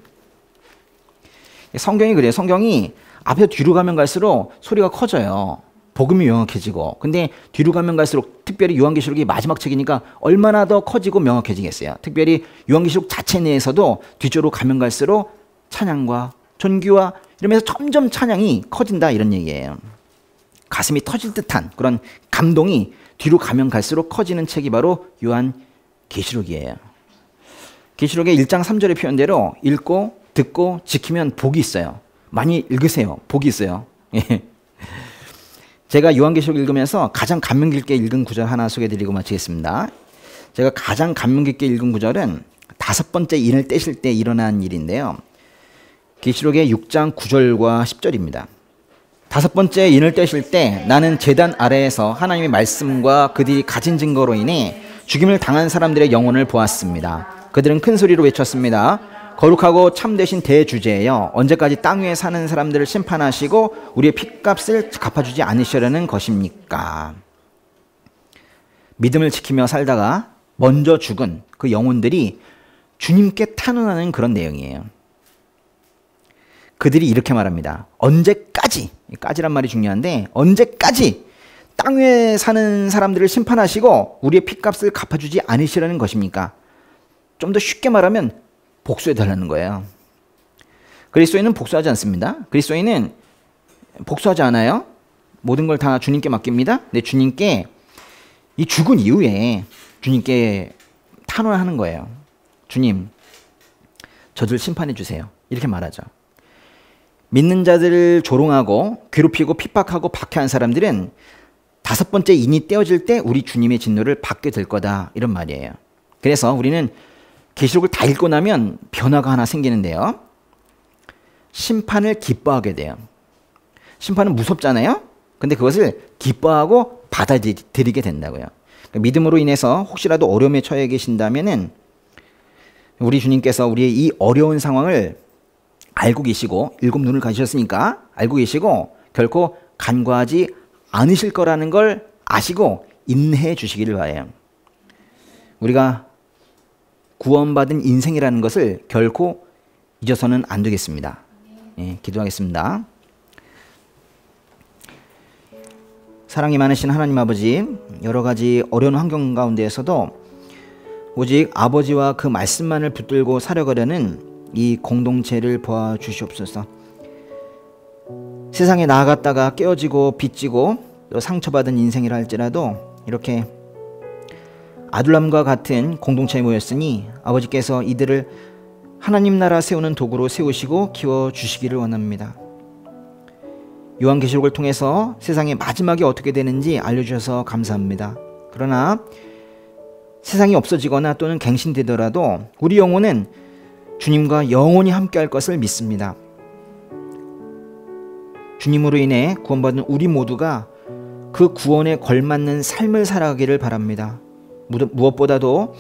성경이 그래요. 성경이 앞에서 뒤로 가면 갈수록 소리가 커져요. 복음이 명확해지고. 근데 뒤로 가면 갈수록, 특별히 요한계시록이 마지막 책이니까 얼마나 더 커지고 명확해지겠어요. 특별히 요한계시록 자체 내에서도 뒤쪽으로 가면 갈수록 찬양과 존귀와 이러면서 점점 찬양이 커진다, 이런 얘기예요. 가슴이 터질 듯한 그런 감동이 뒤로 가면 갈수록 커지는 책이 바로 요한계시록이에요. 계시록의 1장 3절의 표현대로 읽고 듣고 지키면 복이 있어요. 많이 읽으세요. 복이 있어요. 제가 요한계시록 읽으면서 가장 감명 깊게 읽은 구절 하나 소개해드리고 마치겠습니다. 제가 가장 감명 깊게 읽은 구절은 5번째 인을 떼실 때 일어난 일인데요. 계시록의 6장 9절과 10절입니다. 5번째 인을 떼실 때 나는 제단 아래에서 하나님의 말씀과 그들이 가진 증거로 인해 죽임을 당한 사람들의 영혼을 보았습니다. 그들은 큰 소리로 외쳤습니다. 거룩하고 참되신 대주제여, 언제까지 땅 위에 사는 사람들을 심판하시고 우리의 핏값을 갚아주지 않으시려는 것입니까? 믿음을 지키며 살다가 먼저 죽은 그 영혼들이 주님께 탄원하는 그런 내용이에요. 그들이 이렇게 말합니다. 언제까지, 까지란 말이 중요한데, 언제까지 땅 위에 사는 사람들을 심판하시고 우리의 핏값을 갚아주지 않으시라는 것입니까? 좀 더 쉽게 말하면 복수해달라는 거예요. 그리스도인은 복수하지 않습니다. 그리스도인은 복수하지 않아요. 모든 걸 다 주님께 맡깁니다. 근데 주님께 이 죽은 이후에 주님께 탄원하는 거예요. 주님, 저들 심판해 주세요. 이렇게 말하죠. 믿는 자들을 조롱하고 괴롭히고 핍박하고 박해한 사람들은 5번째 인이 떼어질 때 우리 주님의 진노를 받게 될 거다, 이런 말이에요. 그래서 우리는 계시록을 다 읽고 나면 변화가 하나 생기는데요. 심판을 기뻐하게 돼요. 심판은 무섭잖아요. 근데 그것을 기뻐하고 받아들이게 된다고요. 그러니까 믿음으로 인해서 혹시라도 어려움에 처해 계신다면은 우리 주님께서 우리의 이 어려운 상황을 알고 계시고 7눈을 가지셨으니까 알고 계시고 결코 간과하지 않으실 거라는 걸 아시고 인내해 주시기를 바라요. 우리가 구원받은 인생이라는 것을 결코 잊어서는 안 되겠습니다. 예, 기도하겠습니다. 사랑이 많으신 하나님 아버지, 여러 가지 어려운 환경 가운데에서도 오직 아버지와 그 말씀만을 붙들고 살아가려는 이 공동체를 보아주시옵소서. 세상에 나아갔다가 깨어지고 빚지고 또 상처받은 인생이라 할지라도 이렇게 아둘람과 같은 공동체에 모였으니 아버지께서 이들을 하나님 나라 세우는 도구로 세우시고 키워주시기를 원합니다. 요한계시록을 통해서 세상의 마지막이 어떻게 되는지 알려주셔서 감사합니다. 그러나 세상이 없어지거나 또는 갱신되더라도 우리 영혼은 주님과 영원히 함께할 것을 믿습니다. 주님으로 인해 구원받은 우리 모두가 그 구원에 걸맞는 삶을 살아가기를 바랍니다. 무엇보다도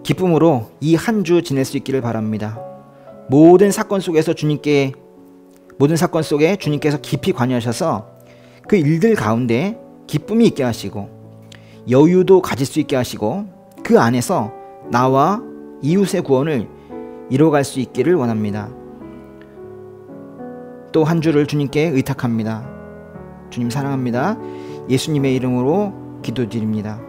기쁨으로 이 한 주 지낼 수 있기를 바랍니다. 모든 사건 속에 주님께서 깊이 관여하셔서 그 일들 가운데 기쁨이 있게 하시고 여유도 가질 수 있게 하시고 그 안에서 나와 이웃의 구원을 이뤄갈 수 있기를 원합니다. 또 한 주를 주님께 의탁합니다. 주님 사랑합니다. 예수님의 이름으로 기도드립니다.